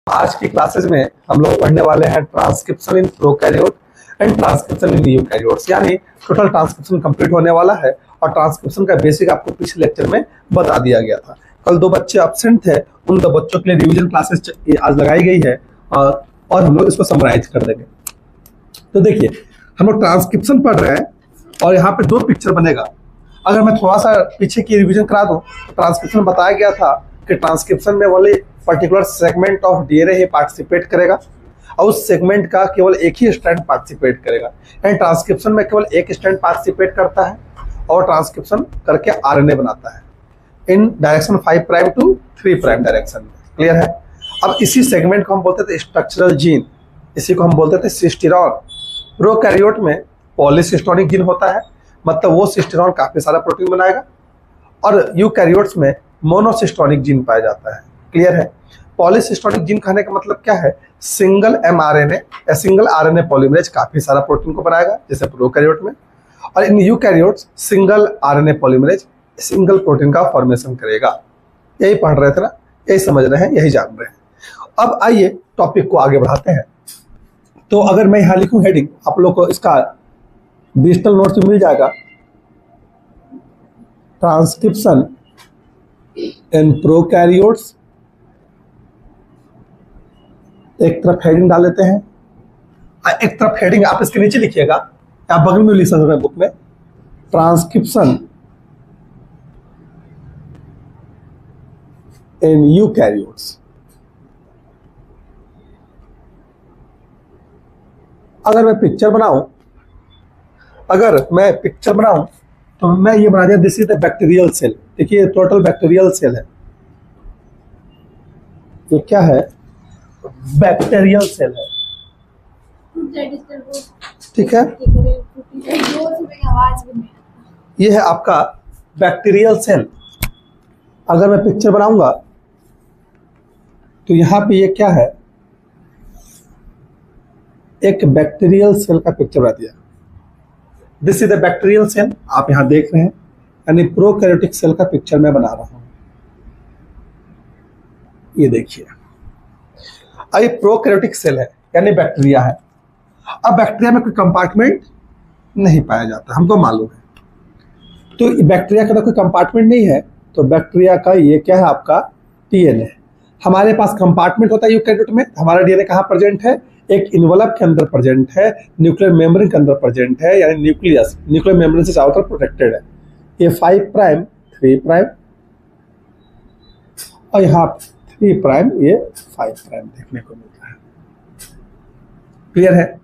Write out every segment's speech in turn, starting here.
आज की क्लासेस में हम लोग पढ़ने वाले हैं transcription in prokaryote and transcription in eukaryotes, यानी टोटल ट्रांसक्रिप्शन कंप्लीट होने वाला है। और ट्रांसक्रिप्शन का बेसिक आपको पिछले लेक्चर में बता दिया गया था। कल 2 बच्चे एब्सेंट थे, उन 2 बच्चों के लिए रिवीजन क्लासेस आज लगाई गई है और हम लोग इसको समराइज कर देंगे। तो देखिए, हम लोग ट्रांसक्रिप्शन पढ़ रहे हैं और यहाँ पे 2 पिक्चर बनेगा। अगर मैं थोड़ा सा पीछे की रिवीजन करा दूं, ट्रांसक्रिप्शन बताया गया था कि ट्रांसक्रिप्शन में वाले particular segment of DNA he participate करेगा और उस सेगमेंट का केवल एक ही स्ट्रैंड पार्टिसिपेट करेगा। यानी ट्रांसक्रिप्शन में केवल एक स्ट्रैंड पार्टिसिपेट करता है और ट्रांसक्रिप्शन करके आरएनए बनाता है in direction 5 prime to 3 prime direction में। क्लियर है? अब इसी सेगमेंट को हम बोलते थे स्ट्रक्चरल जीन, इसी को हम बोलते थे सिस्टीरॉन। प्रोकैरियोट में पॉलीसिस्टोनिक जीन होता है, मतलब वो सिस्टीरॉन काफी सारा प्रोटीन बनाएगा, और यूकैरियोट्स में मोनोसिस्टोनिक जीन पाया जाता है। क्लियर है? पॉलीसिस्टोनिक जीन कहने का मतलब क्या है? सिंगल एमआरएनए या सिंगल आरएनए पॉलीमरेज काफी सारा प्रोटीन को बनाएगा जैसे प्रोकैरियोट में, और in eukaryotes single RNA polymerase single protein का फॉर्मेशन करेगा। यही पढ़ रहे थे ना, यही समझ रहे हैं, यही जान रहे हैं। अब आइए टॉपिक को आगे बढ़ाते हैं। तो अगर मैं यहाँ लिखूं हेडिंग, आप लोग को इसका डिजिटल नोट्स मिल जाएगा, ट्रांसक्रिप्शन इन प्रोकैरियोट्स। एक तरफ हेडिंग डाल लेते हैं, एक तरफ हेडिंग आप इसके नीचे लिखिएगा, आप बगल में लिख सकते हैं बुक में, ट्रांसक्रिप्शन इन यूकैरियोट्स। अगर मैं पिक्चर बनाऊं तो मैं ये बना दिया, this is the bacterial cell. देखिए, टोटल बैक्टीरियल सेल है। ये क्या है? बैक्टीरियल सेल है। ठीक है, ये है आपका बैक्टीरियल सेल। अगर मैं पिक्चर बनाऊंगा तो यहां पे ये क्या है? एक बैक्टीरियल सेल का पिक्चर बना दिया। This is the bacterial cell, आप यहां देख रहे हैं, यानी प्रोकैरियोटिक सेल का पिक्चर मैं बना रहा हूं। ये देखिए, ये प्रोकैरियोटिक सेल है, यानी बैक्टीरिया है। अब बैक्टीरिया में कोई कंपार्टमेंट नहीं पाया जाता, हमको मालूम है। तो बैक्टीरिया का कोई कंपार्टमेंट नहीं है, तो बैक्टीरिया का ये क्या है? आपका डीएनए। हमारे पास कंपार्टमेंट होता है यूकैरियोट में। हमारा डीएनए कहाँ प्रेजेंट है? एक इन्वेलप के अंदर प्रेजेंट है, न्यूक्लियर मेम्ब्रेन के अंदर प्रेजेंट है, यानी न्यूक्लियस न्यूक्लियर मेम्ब्रेन से चारों तरफ प्रोटेक्टेड है। ये 5 प्राइम 3 प्राइम और यहाँ 3 प्राइम ये 5 प्राइम देखने को मिलता है। क्लियर है?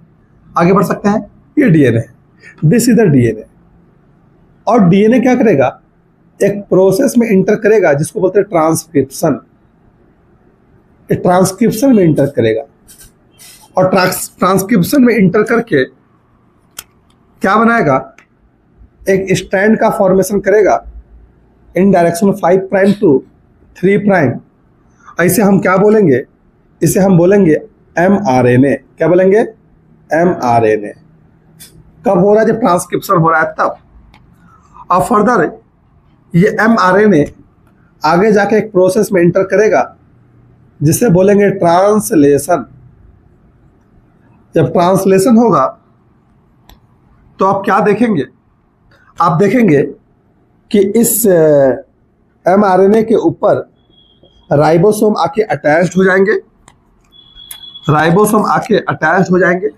आगे बढ़ सकते हैं। ये DNA, this is the DNA. और डीएनए क्या करेगा? एक प्रोसेस में इंटर करेगा जिसको बोलते हैं ट्रांसक्रिप्शन। ट्रांसक्रिप्शन में इंटर करेगा और ट्रांसक्रिप्शन में इंटर करके क्या बनाएगा? एक स्ट्रैंड का फॉर्मेशन करेगा in direction 5 prime to 3 prime. ऐसे हम क्या बोलेंगे? इसे हम बोलेंगे एमआरएनए। क्या बोलेंगे? एमआरएनए। कब हो रहा है? जब ट्रांसक्रिप्शन हो रहा है तब। और फर्दर ये एमआरएनए आगे जाके एक प्रोसेस में इंटर करेगा जिसे बोलेंगे ट्रांसलेशन। जब ट्रांसलेशन होगा तो आप क्या देखेंगे? आप देखेंगे कि इस एमआरएनए के ऊपर राइबोसोम आके अटैच्ड हो जाएंगे। राइबोसोम आके अटैच्ड हो जाएंगे।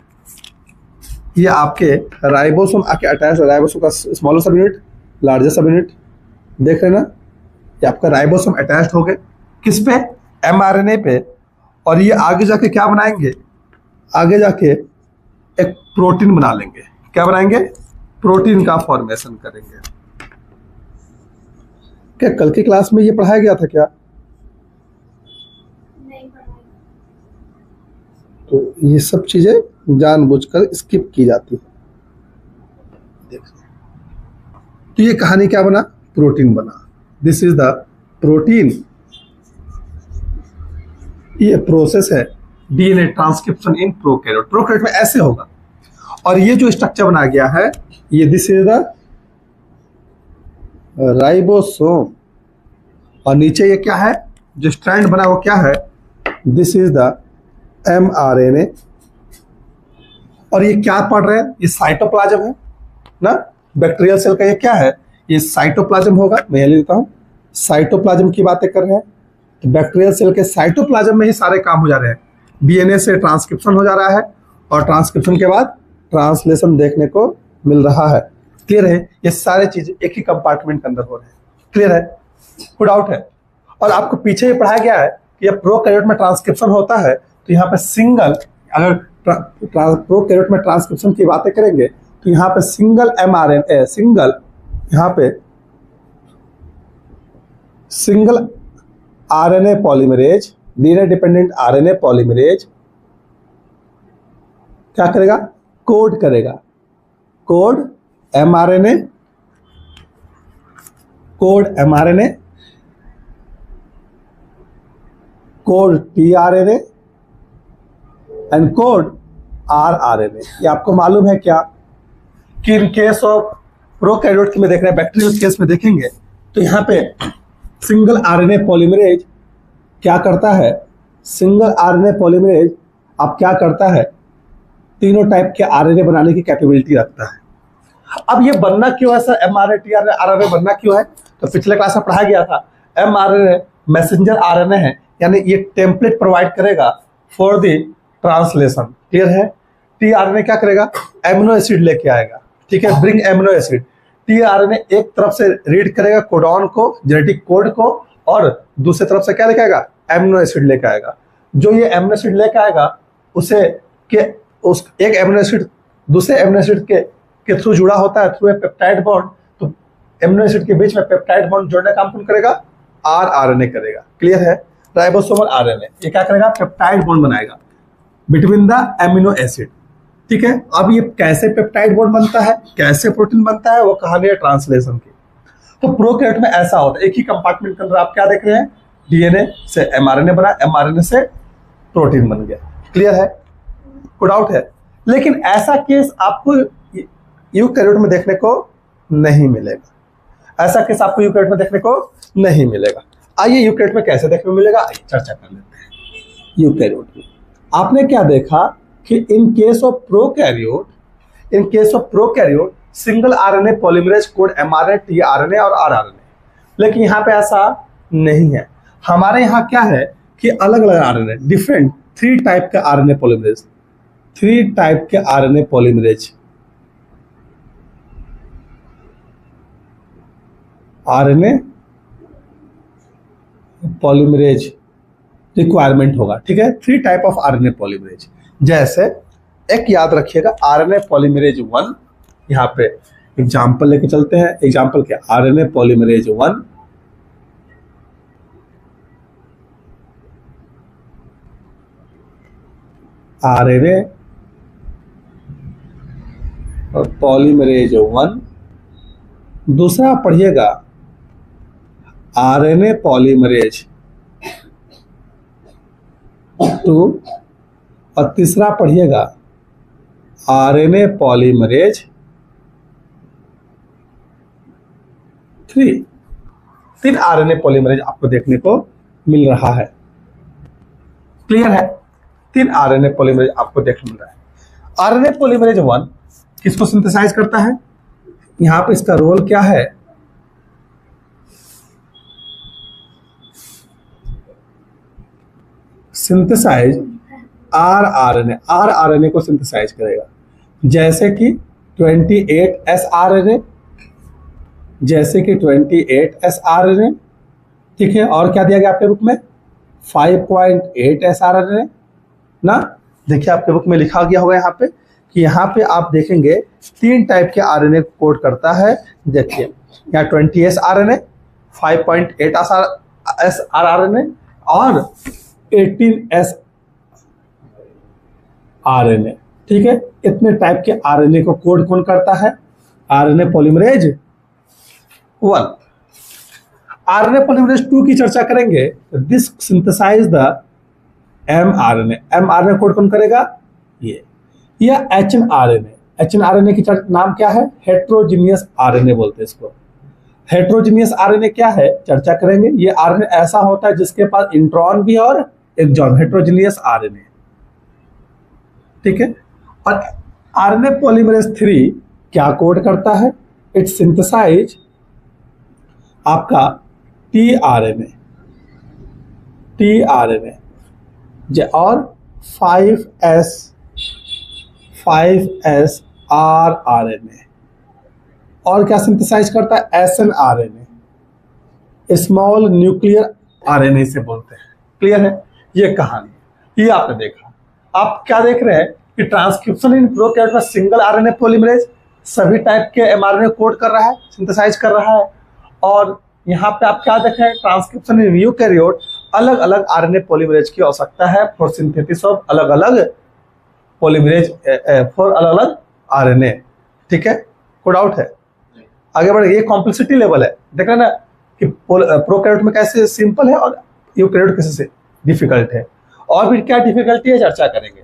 ये आपके राइबोसोम आके अटैच, राइबोसोम का स्मॉलर सब यूनिट, लार्जर सब यूनिट, देख रहे ना? ये आपका राइबोसोम अटैच्ड हो गए किस पे? एमआरएनए पे। और ये आगे जाके क्या बनाएंगे? आगे जाके एक प्रोटीन बना लेंगे। क्या बनाएंगे? प्रोटीन का फॉर्मेशन करेंगे। क्या कल की क्लास में ये पढ़ाया गया था क्या? नहीं पढ़ाया। तो ये सब चीजें जानबूझकर स्किप की जाती है। देखिए, तो ये कहानी क्या बना? प्रोटीन बना। This is the protein. ये प्रोसेस है DNA transcription in prokaryote. Prokaryote में ऐसे होगा। और ये जो स्ट्रक्चर बनाया गया है, ये दिस इज द राइबोसोम, और नीचे ये क्या है? जो स्ट्रैंड बना वो क्या है? This is the mRNA। और ये क्या पढ़ रहे हैं, ये साइटोप्लाज्म है ना। बैक्टीरियल सेल का ये क्या है, ये साइटोप्लाज्म होगा। मैं ये लेता हूं, साइटोप्लाज्म की बातें कर रहे हैं। तो बैक्टीरियल सेल के साइटोप्लाज्म में ही सारे काम हो जा रहे हैं। डीएनए से ट्रांसक्रिप्शन हो जा रहा है और ट्रांसक्रिप्शन के बाद ट्रांसलेशन देखने को मिल रहा है। क्लियर है, ये सारे चीज एक ही कंपार्टमेंट के अंदर हो रहे हैं। क्लियर है, कोई डाउट है। और आपको पीछे ये पढ़ाया गया है कि जब प्रोकैरियोट में ट्रांसक्रिप्शन होता है तो यहाँ पे सिंगल, अगर प्रोकैरियोट में ट्रांसक्रिप्शन की बातें करेंगे तो यहाँ पे सिंगल mRNA, सिंगल यहाँ पे single RNA polymerase, DNA dependent RNA polymerase क्या करेगा, कोड करेगा। Code mRNA, code mRNA, code tRNA and code rRNA। ये आपको मालूम है क्या कि इन केस ऑफ प्रोकैरियोट में देख रहे हैं, बैक्टीरियल केस में देखेंगे तो यहाँ पे सिंगल आरएनए पॉलीमरेज क्या करता है, सिंगल आरएनए पॉलीमरेज अब क्या करता है, तीनों टाइप के आरएनए बनाने की कैपेबिलिटी रखता है। अब ये बनना क्यों है सर, mRNA tRNA RNA बनना क्यों है, तो पिछले क्लास में पढ़ाया गया था। mRNA मैसेंजर आरएनए है, यानी ये टेम्पलेट प्रोवाइड करेगा फॉर द ट्रांसलेशन। क्लियर है। tRNA क्या करेगा, एमिनो एसिड लेके आएगा। ठीक है, ब्रिंग एमिनो एसिड। tRNA एक तरफ से रीड करेगा कोडॉन को, जेनेटिक कोड को, और दूसरी तरफ से क्या लेके आएगा, एमिनो एसिड लेके आएगा। जो ये एमिनो एसिड लेके आएगा उसे के उस एक एमिनो एसिड दूसरे एमिनो एसिड के थ्रू जुड़ा होता है, थ्रू ए पेप्टाइड बॉन्ड। तो एमिनो एसिड के बीच में पेप्टाइड बॉन्ड जोड़ने का काम कौन करेगा, rRNA करेगा। क्लियर है। राइबोसोमल आरएनए ये क्या करेगा, पेप्टाइड बॉन्ड बनाएगा बिटवीन द एमिनो एसिड। ठीक है, अब ये कैसे पेप्टाइड बॉन्ड बनता है, कैसे प्रोटीन बनता है, वो कहानी है ट्रांसलेशन की। तो प्रोकैरियोट में ऐसा होता है, एक ही कंपार्टमेंट के अंदर आप क्या देख रहे हैं, डीएनए से mRNA बना, mRNA से प्रोटीन बन गया। क्लियर है, कोई डाउट है। लेकिन ऐसा केस आपको यूकैरियोट में देखने को नहीं मिलेगा। ऐसा केस आपको यूकैरियोट में देखने को नहीं मिलेगा। आइए यूकैरियोट में कैसे देखने को मिलेगा, आइए चर्चा कर लेते हैं। यूकैरियोट में आपने क्या देखा कि in case of prokaryote single RNA polymerase code mRNA tRNA और rRNA। लेकिन यहाँ पे ऐसा नहीं है। हमारे यहाँ क्या है कि अलग अलग आरएनए, डिफरेंट 3 टाइप के आरएनए पॉलीमरेज, 3 टाइप के RNA polymerase, RNA polymerase requirement होगा। ठीक है, 3 टाइप ऑफ आरएनए पॉलीमरेज। जैसे एक याद रखिएगा, आरएनए पॉलीमरेज 1, यहाँ पे एग्जाम्पल लेके चलते हैं। एग्जाम्पल क्या, आरएनए पॉलीमरेज 1, आरएनए पॉलीमरेज 1। दूसरा पढ़िएगा आरएनए पॉलीमरेज 2, और तीसरा पढ़िएगा आरएनए पॉलीमरेज 3। 3 आरएनए पॉलीमरेज आपको देखने को मिल रहा है। क्लियर है, 3 आरएनए पॉलीमरेज आपको देखने मिल रहा है। आरएनए पॉलीमरेज 1 किसको सिंथेसाइज करता है, यहां पे इसका रोल क्या है, सिंथेसाइज rRNA को सिंथेसाइज करेगा। जैसे कि 28S RNA, जैसे कि 28S RNA। ठीक है, और क्या दिया गया आपके बुक में, 5.8S RNA ना। देखिए आपके बुक में लिखा गया होगा यहाँ पे कि यहाँ पे आप देखेंगे 3 टाइप के आरएनए कोड करता है। देखिए यहाँ 20S RNA, 5.8S RNA और 18S RNA। ठीक है, इतने टाइप के आरएनए को कोड कौन करता है, आरएनए पॉलीमरेज 1। आरएनए पॉलीमरेज 2 की चर्चा करेंगे। This synthesise the mRNA। mRNA code कौन करेगा, ये या hnRNA की नाम क्या है, हेट्रोजीनियस आरएनए बोलते हैं इसको। हेट्रोजीनियस आरएनए क्या है, चर्चा करेंगे। ये आरएनए ऐसा होता है जिसके पास इंट्रॉन भी और एक्सॉन, हेट्रोजीनियस आरएनए, ठीक है। और आरएनए पॉलीमरेज 3 क्या कोड करता है? इट सिंथेसाइज आपका टीआरएनए और 5S rRNA, और क्या सिंथेसाइज करता है? SNRNA, स्मॉल न्यूक्लियर आरएनए से बोलते हैं। क्लियर है ये कहानी, ये आपने देखा। आप क्या देख रहे हैं कि ट्रांसक्रिप्शन इन प्रोकैरियोट में सिंगल आरएनए पॉलीमरेज सभी टाइप के एमआरएनए कोड कर रहा है, सिंथेसाइज कर रहा है। और यहाँ पे आप क्या देख रहे हैं? ट्रांसक्रिप्शन इन यूकैरियोट अलग अलग आरएनए पॉलीमरेज की आवश्यकता है फॉर सिंथेसिस ऑफ अलग अलग पॉलीमरेज फॉर अलग अलग आरएनए, ठीक है। कोड आउट है, आगे बढ़े। ये कॉम्प्लेक्सिटी लेवल है, देख रहे हैं ना कि प्रोकैरियोट में कैसे सिंपल है और यूकैरियोट कैसे डिफिकल्ट है। और फिर क्या डिफिकल्टी है चर्चा करेंगे,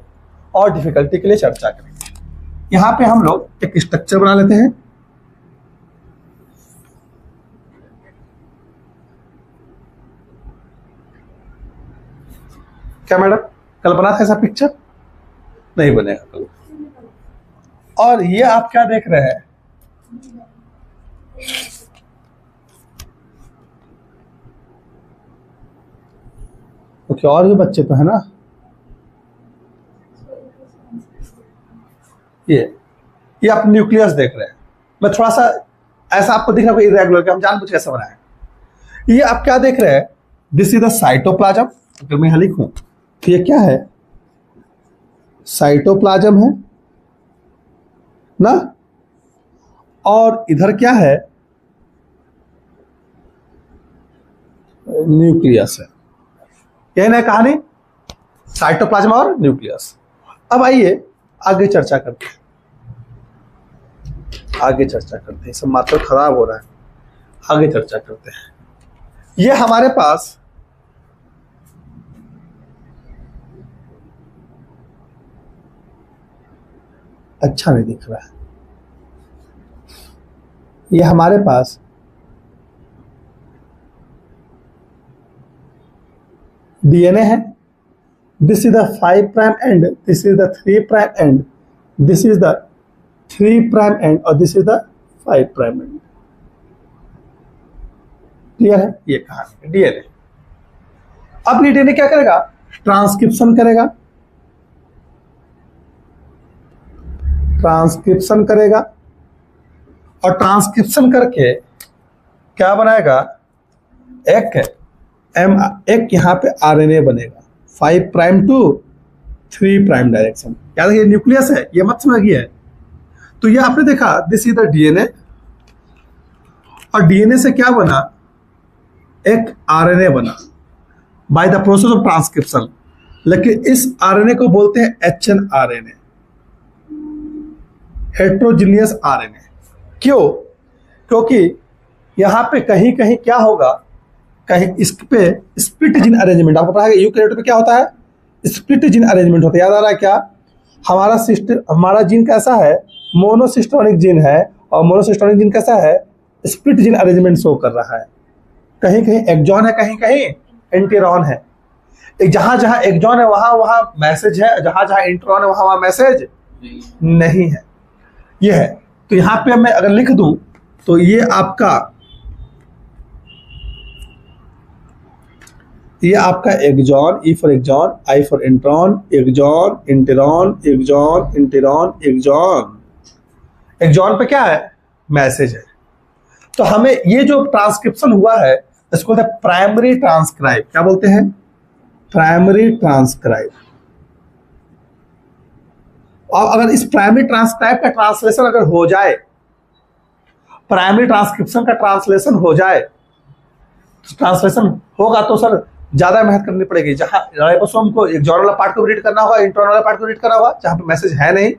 और डिफिकल्टी के लिए चर्चा करेंगे। यहाँ पे हम लोग एक स्ट्रक्चर बना लेते हैं। क्या मैडम कल बना था ऐसा पिक्चर? नहीं बनेगा कल। और ये आप क्या देख रहे हैं? ओके, और भी बच्चे तो है ना। ये आप न्यूक्लियस देख रहे हैं। मैं थोड़ा सा ऐसा आपको दिख रहा है इरेगुलर के, हम जानबूझ कैसे बनाए। ये आप क्या देख रहे हैं? This is the cytoplasm. अगर मैं यहां लिखूं तो ये क्या है? साइटोप्लाज्म है ना। और इधर क्या है? न्यूक्लियस है। यही ना कहानी, साइटोप्लाज्म और न्यूक्लियस। अब आइए आगे चर्चा करते हैं, सब मात्र खराब हो रहा है। आगे चर्चा करते हैं। ये हमारे पास अच्छा नहीं दिख रहा है। ये हमारे पास डीएनए है। This is the 5' end, this is the 3' end, this is the 3' end, और this is the 5' end. Clear है? ये कहानी डीएनए। अब ये डीएनए क्या करेगा? ट्रांसक्रिप्शन करेगा। और ट्रांसक्रिप्शन करके क्या बनाएगा? एक यहां पे आरएनए बनेगा 5' टू 3' डायरेक्शन। याद है न्यूक्लियस है, ये मत समझिए। तो ये आपने देखा, दिस इज द डीएनए, और डीएनए से क्या बना? एक आरएनए बना by the process of transcription. लेकिन इस आरएनए को बोलते हैं एचएनआरएनए, हेट्रोजीनियस आरएनए। क्यों? क्योंकि यहां पे कहीं कहीं क्या होगा, कहीं इस पे स्प्लिट जीन अरेंजमेंट आपको पता है। यूकैरियोट में क्या होता है? स्प्लिट जीन अरेंजमेंट होता है। याद आ रहा है क्या? हमारा जीन कैसा है? मोनोसिस्टोनिक जीन है। और मोनोसिस्टोनिक जीन कैसा है? स्प्लिट जीन अरेंजमेंट शो कर रहा है। कहीं कहीं एक्सॉन है, कहीं कहीं इंटेरॉन है। जहां जहां एक्सॉन है वहां वहां मैसेज है, जहां जहां इंटेरॉन है वहां वहां मैसेज नहीं है। ये है। तो यहां पे मैं अगर लिख दूं तो ये आपका exon, E for exon, I for intron, exon intron, exon intron, exon. Exon पे क्या है? मैसेज है। तो हमें ये जो ट्रांसक्रिप्शन हुआ है इसको बोलते हैं प्राइमरी ट्रांसक्राइब। क्या बोलते हैं? Primary transcribe. और अगर इस प्राइमरी ट्रांसक्राइब का ट्रांसलेशन अगर हो जाए, प्राइमरी ट्रांसक्रिप्शन का ट्रांसलेशन हो जाए, ट्रांसलेशन होगा तो सर ज्यादा मेहनत करनी पड़ेगी। जहां राइबोसोम को एक्सॉन वाला पार्ट को रीड करना होगा, इंट्रॉन वाला पार्ट को रीड करना होगा, जहां पे मैसेज है नहीं।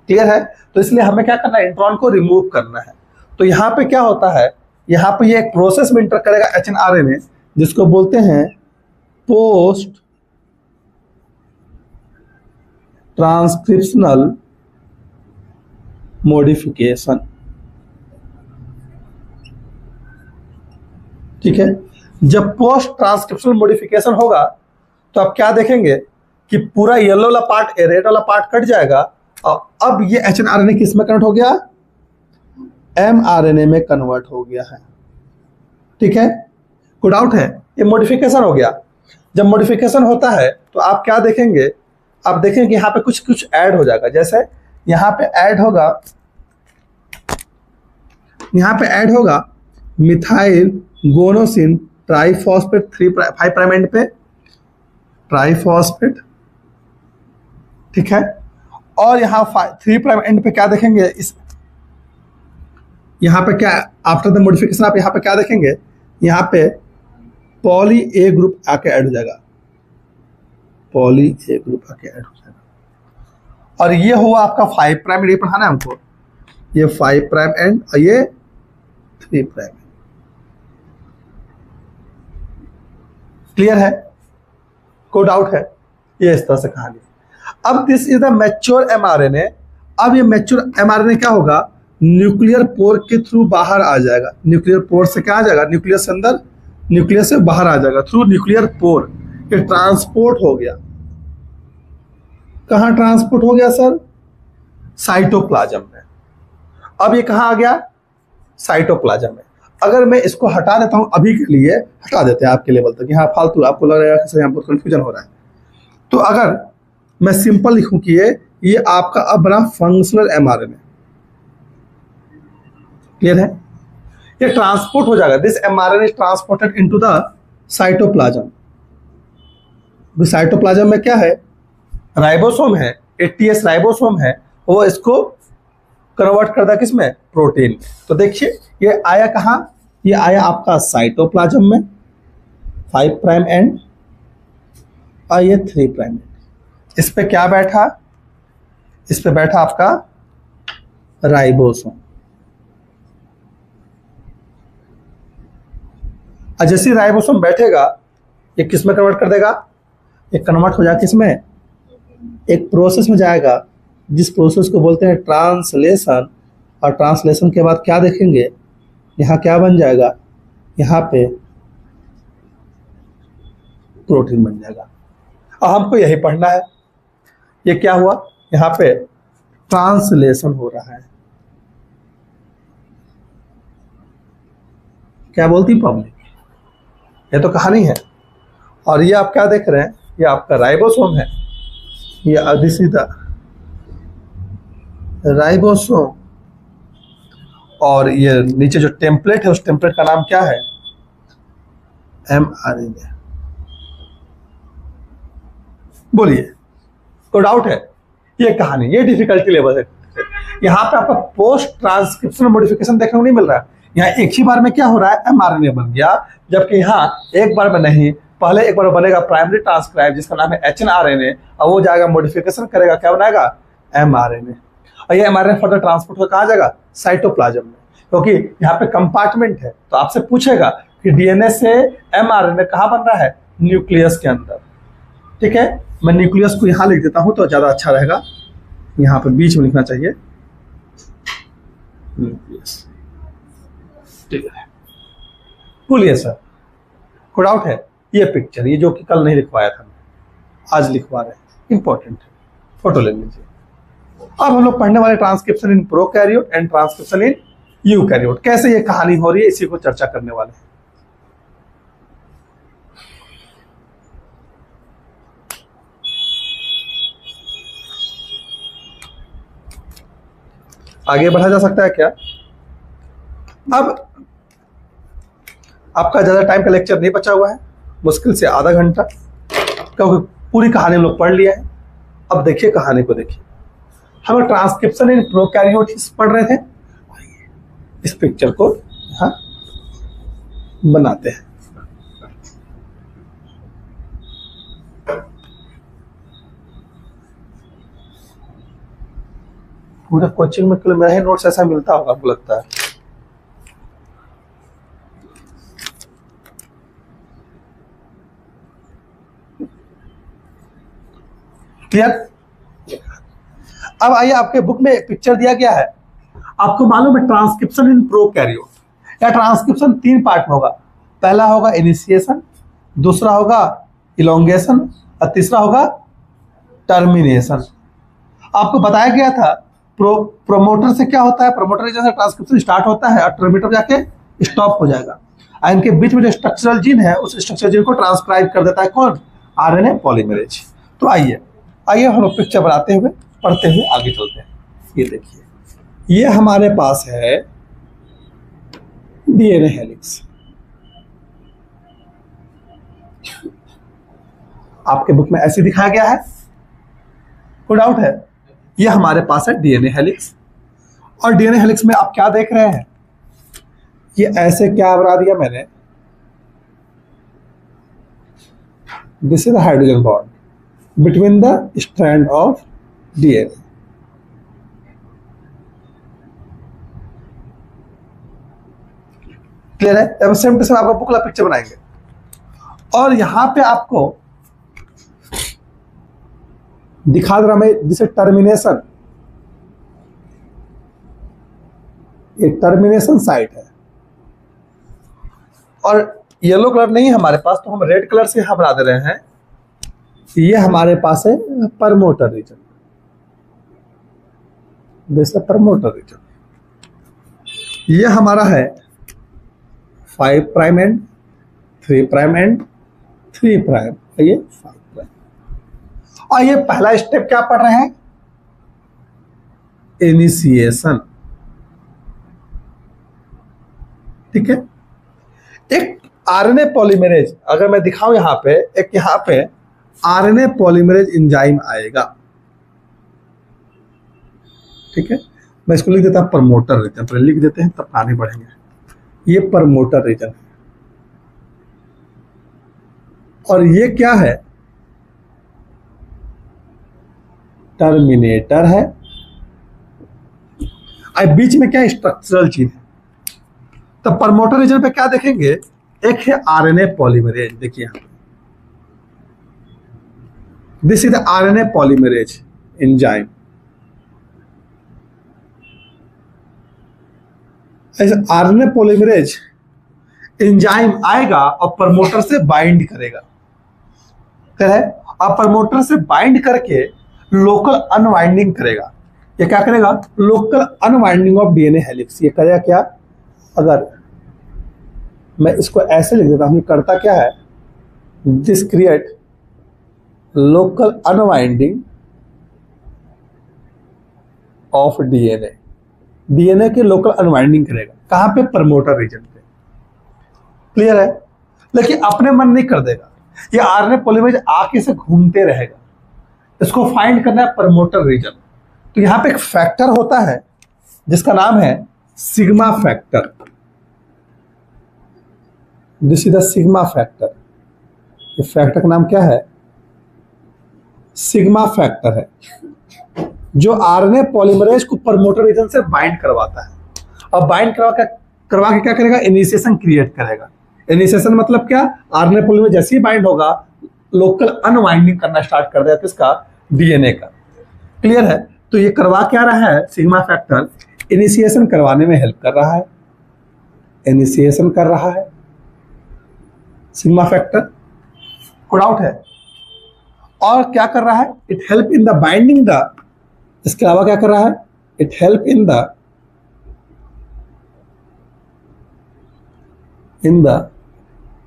क्लियर है? तो इसलिए हमें क्या करना है? इंट्रॉन को रिमूव करना है। तो यहाँ पे क्या होता है? यहाँ पे ये एक प्रोसेस में इंटर करेगा एचएनआरएनए, जिसको बोलते हैं पोस्ट ट्रांसक्रिप्शनल मॉडिफिकेशन। ठीक है? जब पोस्ट ट्रांसक्रिप्शनल मॉडिफिकेशन होगा तो आप क्या देखेंगे कि पूरा येलो वाला पार्ट रेड वाला पार्ट कट जाएगा और अब ये एचएनआरएनए किस में कन्वर्ट हो गया, एमआरएनए में कन्वर्ट हो गया है। ठीक है, कोई डाउट है? ये मॉडिफिकेशन हो गया। जब मॉडिफिकेशन होता है तो आप क्या देखेंगे, आप देखेंगे कि यहाँ पे कुछ कुछ ऐड हो जाएगा। जैसे यहाँ पे ऐड होगा, यहाँ पे ऐड होगा मिथाइल गोनोसिन ट्राइफॉस्फेट 5 प्राइम एंड पे ट्राइफॉस्फेट। ठीक है, और यहाँ 3 प्राइम एंड पे क्या देखेंगे, इस यहाँ पे क्या आफ्टर द मॉडिफिकेशन आप यहाँ पे क्या देखेंगे, यहाँ पे पॉली ए ग्रुप आके ऐड हो जाएगा, पॉली ए ग्रुप आके ऐड हो जाएगा। और ये हुआ आपका 5 प्राइम, ये पढ़ाना है हमको, ये 5 प्राइम एंड और ये 3 प्राइम। क्लियर है? कोई डाउट है? ये इस तरह से कहानी। अब this is the mature mRNA. अब ये मैच्योर एमआरएनए क्या होगा, न्यूक्लियर पोर के थ्रू बाहर आ जाएगा। न्यूक्लियर पोर से क्या आ जाएगा, न्यूक्लियस से अंदर, न्यूक्लियस से बाहर आ जाएगा थ्रू न्यूक्लियर पोर। ये ट्रांसपोर्ट हो गया। कहां ट्रांसपोर्ट हो गया सर? साइटोप्लाज्म में। अब ये कहां आ गया, साइटोप्लाज्म में। अगर मैं इसको हटा देता हूं अभी के लिए, हटा देते हैं आपके लेवल तक, यहाँ फालतू आपको लग रहा है कि यहाँ बहुत कंफ्यूजन हो रहा है। तो अगर मैं सिंपल लिखूं कि ये आपका अब बना फंक्शनल एमआरएनए। क्लियर है? ये ट्रांसपोर्ट हो जाएगा, this mRNA is transported into the cytoplasm. Cytoplasm में क्या है, राइबोसोम है, एटीएस राइबोसोम है, वो इसको कन्वर्ट करता है किसमें, प्रोटीन। तो देखिए ये आया कहां, ये आया आपका साइटोप्लाज्म में 5 प्राइम एंड और ये 3 प्राइम एंड। इस पे क्या बैठा, इस पे बैठा आपका राइबोसोम। और जैसे राइबोसोम बैठेगा ये किस में कन्वर्ट कर देगा, ये कन्वर्ट हो जाएगा किसमें, एक प्रोसेस में जाएगा जिस प्रोसेस को बोलते हैं ट्रांसलेशन। और ट्रांसलेशन के बाद क्या देखेंगे, यहाँ क्या बन जाएगा, यहाँ पे प्रोटीन बन जाएगा। और हमको यही पढ़ना है। ये क्या हुआ, यहाँ पे ट्रांसलेशन हो रहा है। क्या बोलती पब्लिक, ये तो कहानी है। और ये आप क्या देख रहे हैं, ये आपका राइबोसोम है, ये अधिसीधा राइबोसोम। और ये नीचे जो टेम्पलेट है उस टेम्पलेट का नाम क्या है, एमआरएनए। बोलिए, कोई डाउट है? ये कहानी, ये डिफिकल्टी लेवल है। यहाँ पे आपका पोस्ट ट्रांसक्रिप्शन मॉडिफिकेशन देखने को नहीं मिल रहा है। यहाँ एक ही बार में क्या हो रहा है, एमआरएनए बन गया, जबकि यहाँ एक बार में नहीं, पहले एक बार बनेगा प्राइमरी ट्रांसक्राइब जिसका नाम है एचएनआरएनए, और वो जाएगा मॉडिफिकेशन करेगा, क्या बनाएगा, एमआरएनए। और ये एमआरएनए फर्दर ट्रांसपोर्ट हो कहाँ जाएगा, साइटोप्लाज्म में। क्योंकि यहाँ पे कंपार्टमेंट है तो आपसे पूछेगा कि डीएनए से एमआरएनए कहाँ बन रहा है, न्यूक्लियस के अंदर। ठीक है, मैं न्यूक्लियस को यहाँ लिख देता हूँ तो ज्यादा अच्छा रहेगा, यहाँ पे बीच में लिखना चाहिए न्यूक्लियस। ठीक है, बोलिए सर, कोई डाउट है? ये पिक्चर, ये जो कि कल नहीं लिखवाया था, आज लिखवा रहे हैं, इंपॉर्टेंट है, फोटो ले लीजिए। अब हम लोग पढ़ने वाले transcription in prokaryote and transcription in eukaryote. कैसे ये कहानी हो रही है इसी को चर्चा करने वाले हैं। आगे बढ़ा जा सकता है क्या? अब आपका ज्यादा टाइम का लेक्चर नहीं बचा हुआ है, मुश्किल से आधा घंटा, क्योंकि पूरी कहानी हम लोग पढ़ लिया है। अब देखिए कहानी को, देखिए हम ट्रांसक्रिप्शन इन प्रोकैरियोट पढ़ रहे थे, इस पिक्चर को यहाँ बनाते हैं। पूरे कोचिंग में केवल मेरा ही नोट्स ऐसा मिलता होगा आपको लगता है? क्लियर? अब आइए, आपके बुक में पिक्चर दिया गया है, आपको मालूम है ट्रांसक्रिप्शन इन प्रोकैरियोट या ट्रांसक्रिप्शन 3 पार्ट में होगा। पहला होगा इनिशिएशन, दूसरा होगा इलोंगेशन, और तीसरा होगा टर्मिनेशन। आपको बताया गया था प्रोमोटर से क्या होता है, प्रोमोटर जैसे ट्रांसक्रिप्शन स्टार्ट होता है और टर्मिनेटर जाके स्टॉप हो जाएगा, और इनके बीच में जो स्ट्रक्चरल जीन है उस स्ट्रक्चरल जीन को ट्रांसक्राइब कर देता है कौन, आरएनए पॉलीमरेज। तो आइए हम लोग पिक्चर बनाते हुए पढ़ते हुए आगे चलते हैं। ये देखिए, ये हमारे पास है डीएनए हेलिक्स। आपके बुक में ऐसे दिखाया गया है, कोई डाउट है? ये हमारे पास है डीएनए हेलिक्स, और डीएनए हेलिक्स में आप क्या देख रहे हैं, ये ऐसे क्या बना दिया मैंने, this is the hydrogen bond between the strand of DNA. Clear है? अब सेम टू सेम आपका बुक वाला पिक्चर बनाएंगे, और यहां पे आपको दिखा दे रहा मैं, जिसे टर्मिनेशन, ये टर्मिनेशन साइट है, और येलो कलर नहीं है हमारे पास, तो हम रेड कलर से यहां बना दे रहे हैं। ये हमारे पास है promoter region, this is promoter region. ये हमारा है 5 prime end 3 prime end 3 prime, ये 5 प्राइम। और ये पहला स्टेप क्या पढ़ रहे हैं, इनिशिएशन। ठीक है, एक आरएनए पॉलीमरेज, अगर मैं दिखाऊं यहां पे, एक यहां पे आरएनए पॉलीमरेज एंजाइम आएगा। ठीक है, मैं इसको लिख देता हूं प्रमोटर रीजन, पहले लिख देते हैं तब आगे बढ़ेंगे। ये प्रमोटर रीजन है, और ये क्या है, टर्मिनेटर है, और बीच में क्या स्ट्रक्चरल चीज है। तो प्रमोटर रीजन पे क्या देखेंगे, एक है आरएनए पॉलीमरेज, देखिए this is the RNA polymerase enzyme. ऐसे आरएनए पॉलीमरेज एंजाइम आएगा और प्रमोटर से बाइंड करेगा, है, और प्रमोटर से बाइंड करके लोकल अनवाइंडिंग करेगा। ये क्या करेगा, local unwinding of DNA helix. ये करेगा क्या, अगर मैं इसको ऐसे लिख देता हूं, करता क्या है, this create local unwinding of DNA. DNA के लोकल अनवाइंडिंग करेगा, कहां पे, प्रमोटर रीजन पे। क्लियर है? लेकिन अपने मन नहीं कर देगा, ये आरएनए पॉलीमरेज आके से घूमते रहेगा, इसको फाइंड करना है प्रमोटर रीजन। तो यहां पे एक फैक्टर होता है जिसका नाम है sigma factor, this is the sigma factor. ये फैक्टर का नाम क्या है, सिग्मा फैक्टर है, जो आरएनए पॉलीमरेज को प्रमोटर रीजन से बाइंड करवाता है, और बाइंड करवा के क्या करेगा, इनिशिएशन क्रिएट करेगा। इनिशिएशन मतलब क्या, आरएनए पॉलीमरेज जैसे ही बाइंड होगा लोकल अनवाइंडिंग करना स्टार्ट कर देगा, किसका, डीएनए का। क्लियर है? तो ये करवा क्या रहा है, सिग्मा फैक्टर इनिशिएशन करवाने में हेल्प कर रहा है, इनिशिएशन कर रहा है सिग्मा फैक्टर। कोई डाउट है? और क्या कर रहा है, it help in the binding the, इसके अलावा क्या कर रहा है, it help in the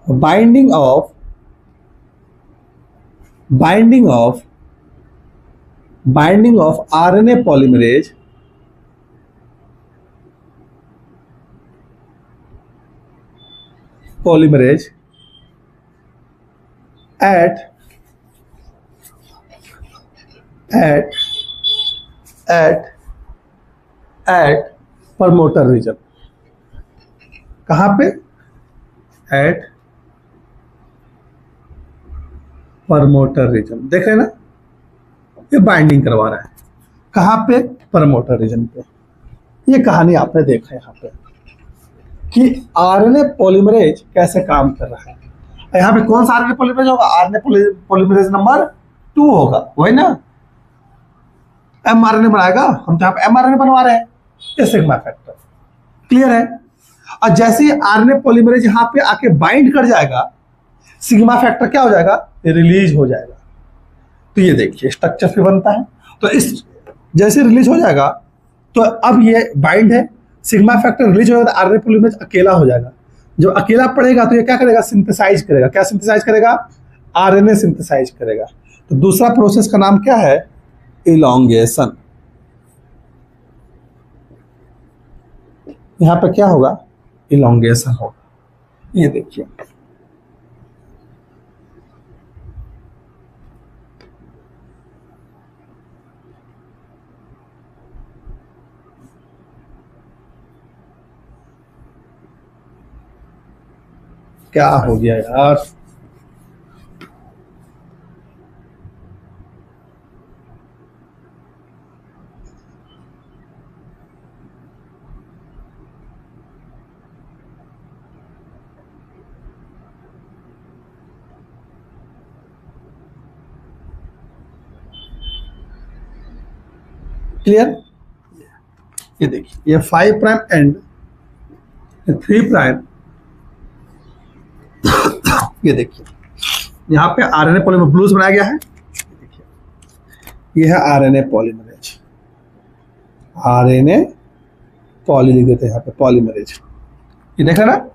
binding of RNA polymerase at promoter region. कहां पे, एट प्रमोटर रीजन। देख रहे हैं ना, ये बाइंडिंग करवा रहा है, कहां पे, प्रमोटर रीजन पे। ये कहानी आपने देखा यहां पे कि आरएनए पॉलीमरेज कैसे काम कर रहा है। यहाँ पे कौन सा आरएनए पॉलीमरेज होगा, आरएनए पॉलीमरेज नंबर 2 होगा, वही ना, एमआरएनए बनाएगा, हम तो एमआरएनए बनवा रहे हैं, ये सिग्मा फैक्टर। क्लियर है? और जैसे ही आरएनए पॉलीमरेज यहाँ पे आके बाइंड कर जाएगा, सिग्मा फैक्टर क्या हो जाएगा, रिलीज हो जाएगा। तो ये देखिए स्ट्रक्चर फिर बनता है। तो इस जैसे रिलीज हो जाएगा तो अब ये बाइंड है, सिग्मा फैक्टर रिलीज हो जाएगा तो आरएनए पॉलीमरेज अकेला हो जाएगा। जब अकेला पड़ेगा तो ये क्या करेगा, सिंथेसाइज करेगा। क्या सिंथेसाइज करेगा, आरएनए सिंथेसाइज करेगा। तो दूसरा प्रोसेस का नाम क्या है, इलॉन्गेशन। यहां पे क्या होगा, इलॉन्गेशन होगा। ये देखिए क्या हो गया यार, क्लियर। ये देखिए ये 5 प्राइम एंड 3 प्राइम, ये देखिए यहाँ पे आरएनए पॉलीमरेज ब्लूज बनाया गया है। देखिए ये है आरएनए पॉलीमरेज, आरएनए पॉली लिख देते हैं यहाँ पे, पॉलीमरेज, ये देख रहे ना।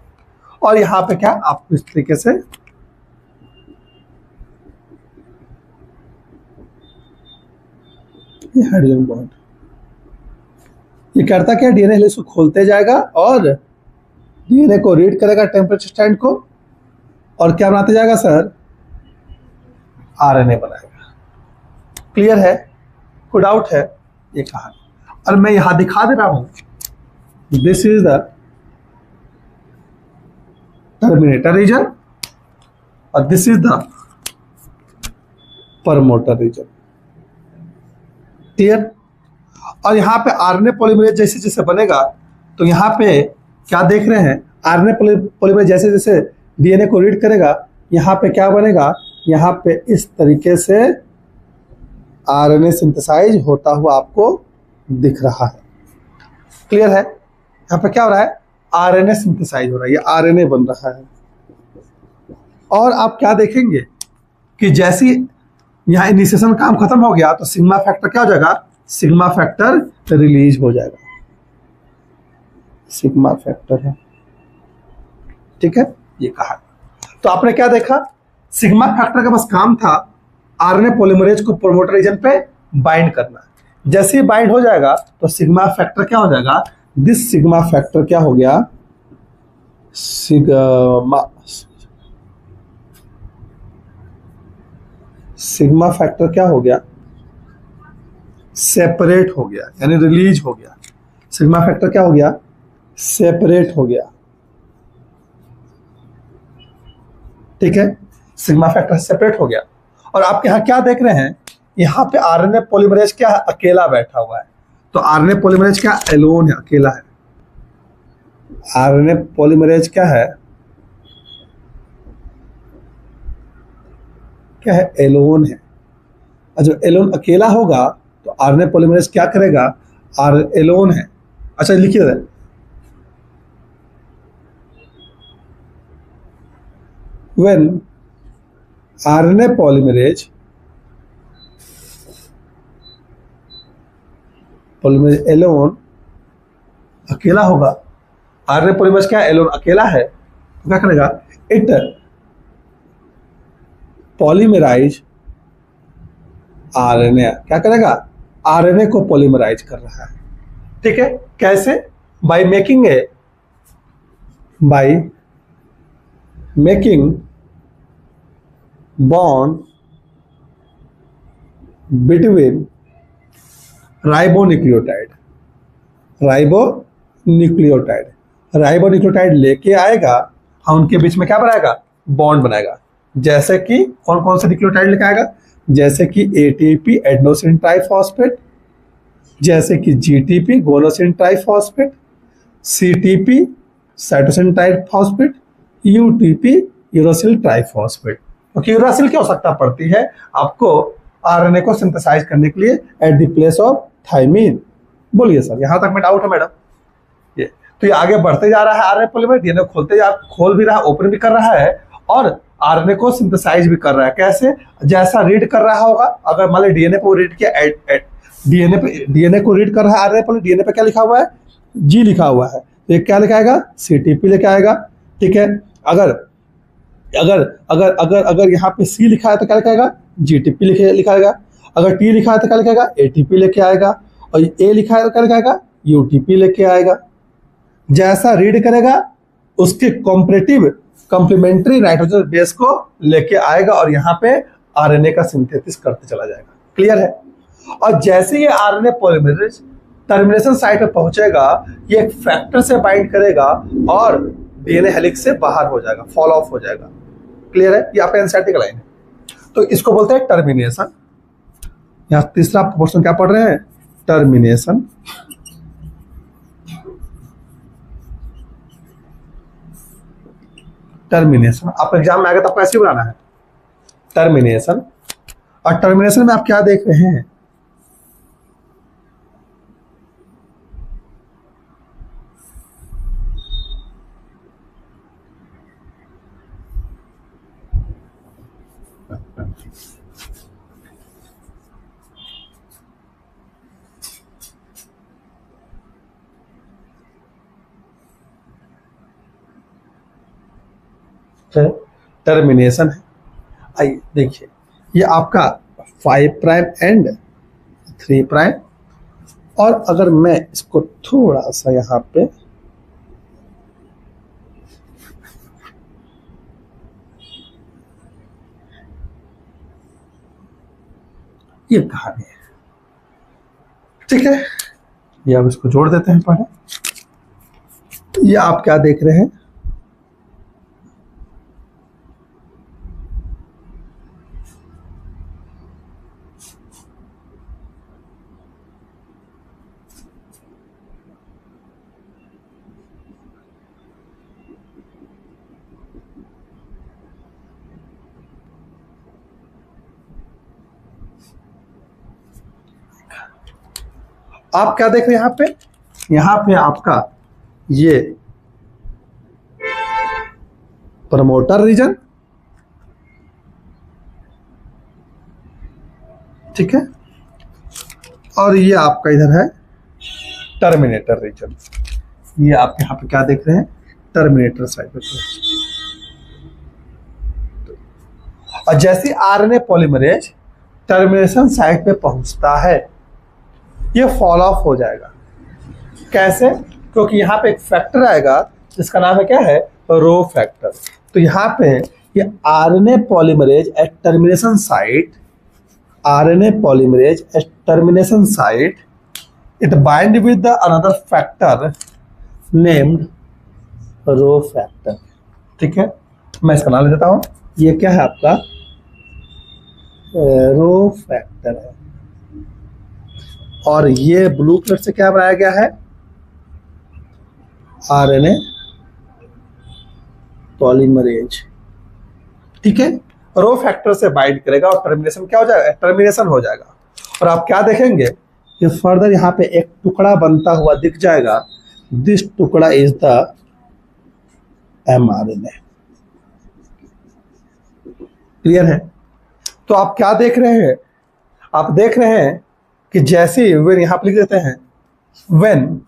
और यहाँ पे क्या आपको इस तरीके से ये हाइड्रोजन बॉन्ड, ये करता क्या, डीएनए हेलिक्स को खोलते जाएगा और डीएनए को रीड करेगा टेम्परेचर स्टैंड को, और क्या बनाते जाएगा सर, आरएनए बनाएगा। क्लियर है, कोई डाउट है, ये कहानी। और मैं यहां दिखा दे रहा हूं, this is the terminator region और this is the promoter region. Clear. और यहाँ पे आरएनए पॉलीमरेज जैसे जैसे बनेगा तो यहाँ पे क्या देख रहे हैं, आरएनए पॉलीमरेज जैसे जैसे डीएनए को रीड करेगा, यहाँ पे क्या बनेगा, यहाँ पे इस तरीके से आरएनए सिंथेसाइज होता हुआ आपको दिख रहा है। क्लियर है, यहाँ पे क्या हो रहा है, आरएनए सिंथेसाइज हो रहा है, ये आरएनए बन रहा है। और आप क्या देखेंगे कि जैसी यहाँ इनिशिएशन काम खत्म हो गया तो सिग्मा फैक्टर क्या हो जाएगा, सिग्मा फैक्टर रिलीज हो जाएगा, सिग्मा फैक्टर है। ठीक है, ये कहा। तो आपने क्या देखा, सिग्मा फैक्टर का बस काम था आरएनए पॉलीमरेज को प्रोमोटर रीजन पे बाइंड करना। जैसे ही बाइंड हो जाएगा तो सिग्मा फैक्टर क्या हो जाएगा, दिस सिग्मा फैक्टर क्या हो गया, सिग्मा फैक्टर क्या हो गया, सेपरेट हो गया, यानी रिलीज हो गया। सिग्मा फैक्टर क्या हो गया, सेपरेट हो गया। ठीक है, सिग्मा फैक्टर सेपरेट हो गया। और आपके यहाँ क्या देख रहे हैं, यहाँ पे आरएनए पॉलीमरेज क्या है, अकेला बैठा हुआ है। तो आरएनए पॉलीमरेज क्या, एलोन है, अकेला है। आरएनए पॉलीमरेज क्या है, क्या है, एलोन है। और जब एलोन अकेला होगा तो आरएनए पॉलीमरेज क्या करेगा, आर एलोन है। अच्छा लिखिए, when RNA polymerase alone अकेला होगा, आरएनए पॉलीमरेज क्या एलोन अकेला है, तो क्या करेगा, इट पॉलीमराइज आरएनए, क्या करेगा, आरएनए को पॉलीमराइज कर रहा है। ठीक है, कैसे, by making bond between ribonucleotide लेके आएगा और उनके बीच में क्या बनाएगा, बॉन्ड बनाएगा। जैसे कि कौन कौन से न्यूक्लियोटाइड लेके आएगा, जैसे कि एटीपी एडेनोसिन ट्राइफॉस्फेट, जैसे कि GTP गोनोसिन triphosphate, CTP cytosine triphosphate, UTP uracil triphosphate. क्योंकि यूरासिल की आवश्यकता पड़ती है आपको आरएनए को सिंथेसाइज करने के लिए at the place of thymine. बोलिए सर, यहां तक में डाउट है मैडम? ये तो ये आगे बढ़ते जा रहा है, आरएनए पॉलीमरेज डीएनए खोल भी रहा है, ओपन भी कर रहा है, और आरएनए को सिंथेसाइज भी कर रहा है। कैसे? जैसा रीड कर रहा होगा, अगर मान ली डीएनए पे रीड किया, डीएनए को रीड कर रहा है आरएनए पर, डीएनए पे क्या लिखा हुआ है? जी लिखा हुआ है। तो ये क्या लिखा आएगा? सीटीपी लेके आएगा। ठीक है, अगर अगर अगर अगर अगर यहाँ पे सी लिखा है तो क्या लिखाएगा? जीटीपी लिखाएगा। अगर टी लिखा है तो क्या लिखाएगा? एटीपी लेके आएगा। और ए लिखा है तो क्या लिखाएगा? यूटीपी लेके आएगा। जैसा रीड करेगा उसके कॉम्प्लीमेंट्री नाइट्रोजन बेस को लेके आएगा और यहाँ पे आरएनए का सिंथेसिस करते चला जाएगा। क्लियर है? और जैसे ये आरएनए पॉलीमरेज टर्मिनेशन साइट पे पहुंचेगा, ये एक फैक्टर से बाइंड करेगा और डीएनए हेलिक्स से बाहर हो जाएगा, फॉल ऑफ हो जाएगा। क्लियर है? ये आपका एनसीईआरटी का लाइन है। तो इसको बोलते हैं टर्मिनेशन। यहाँ तीसरा क्वेश्चन क्या पढ़ रहे हैं? टर्मिनेशन। टर्मिनेशन आप एग्जाम में आएगा तो आपको ऐसे ही बनाना है, टर्मिनेशन। और टर्मिनेशन में आप क्या देख रहे हैं? टर्मिनेशन है। आइए देखिए, ये आपका 5 प्राइम एंड 3 प्राइम। और अगर मैं इसको थोड़ा सा यहाँ पे ये कहानी है, ठीक है, ये अब इसको जोड़ देते हैं पहले। ये आप क्या देख रहे हैं? आप क्या देख रहे हैं यहाँ पे? यहाँ पे आपका ये प्रमोटर रीजन, ठीक है, और ये आपका इधर है टर्मिनेटर रीजन। ये आप यहाँ पे क्या देख रहे हैं? टर्मिनेटर साइड पे। और जैसे आरएनए पॉलीमरेज टर्मिनेशन साइट पे पहुंचता है, ये फॉल ऑफ हो जाएगा। कैसे? क्योंकि यहाँ पे एक फैक्टर आएगा जिसका नाम है क्या है? Rho factor. तो यहाँ पे ये RNA polymerase at termination site, RNA polymerase at termination site, it bind with the another factor named rho factor. ठीक है, मैं इसका नाम ले देता हूँ। ये क्या है आपका? रो फैक्टर है। और ये ब्लू कलर से क्या बनाया गया है? RNA polymerase. ठीक है, रो फैक्टर से बाइंड करेगा और टर्मिनेशन क्या हो जाएगा? टर्मिनेशन हो जाएगा। और आप क्या देखेंगे कि फर्दर यहाँ पे एक टुकड़ा बनता हुआ दिख जाएगा। दिस टुकड़ा इज द एमआरएनए। क्लियर है? तो आप क्या देख रहे हैं? आप देख रहे हैं कि जैसे वेन, यहां पर लिख देते हैं when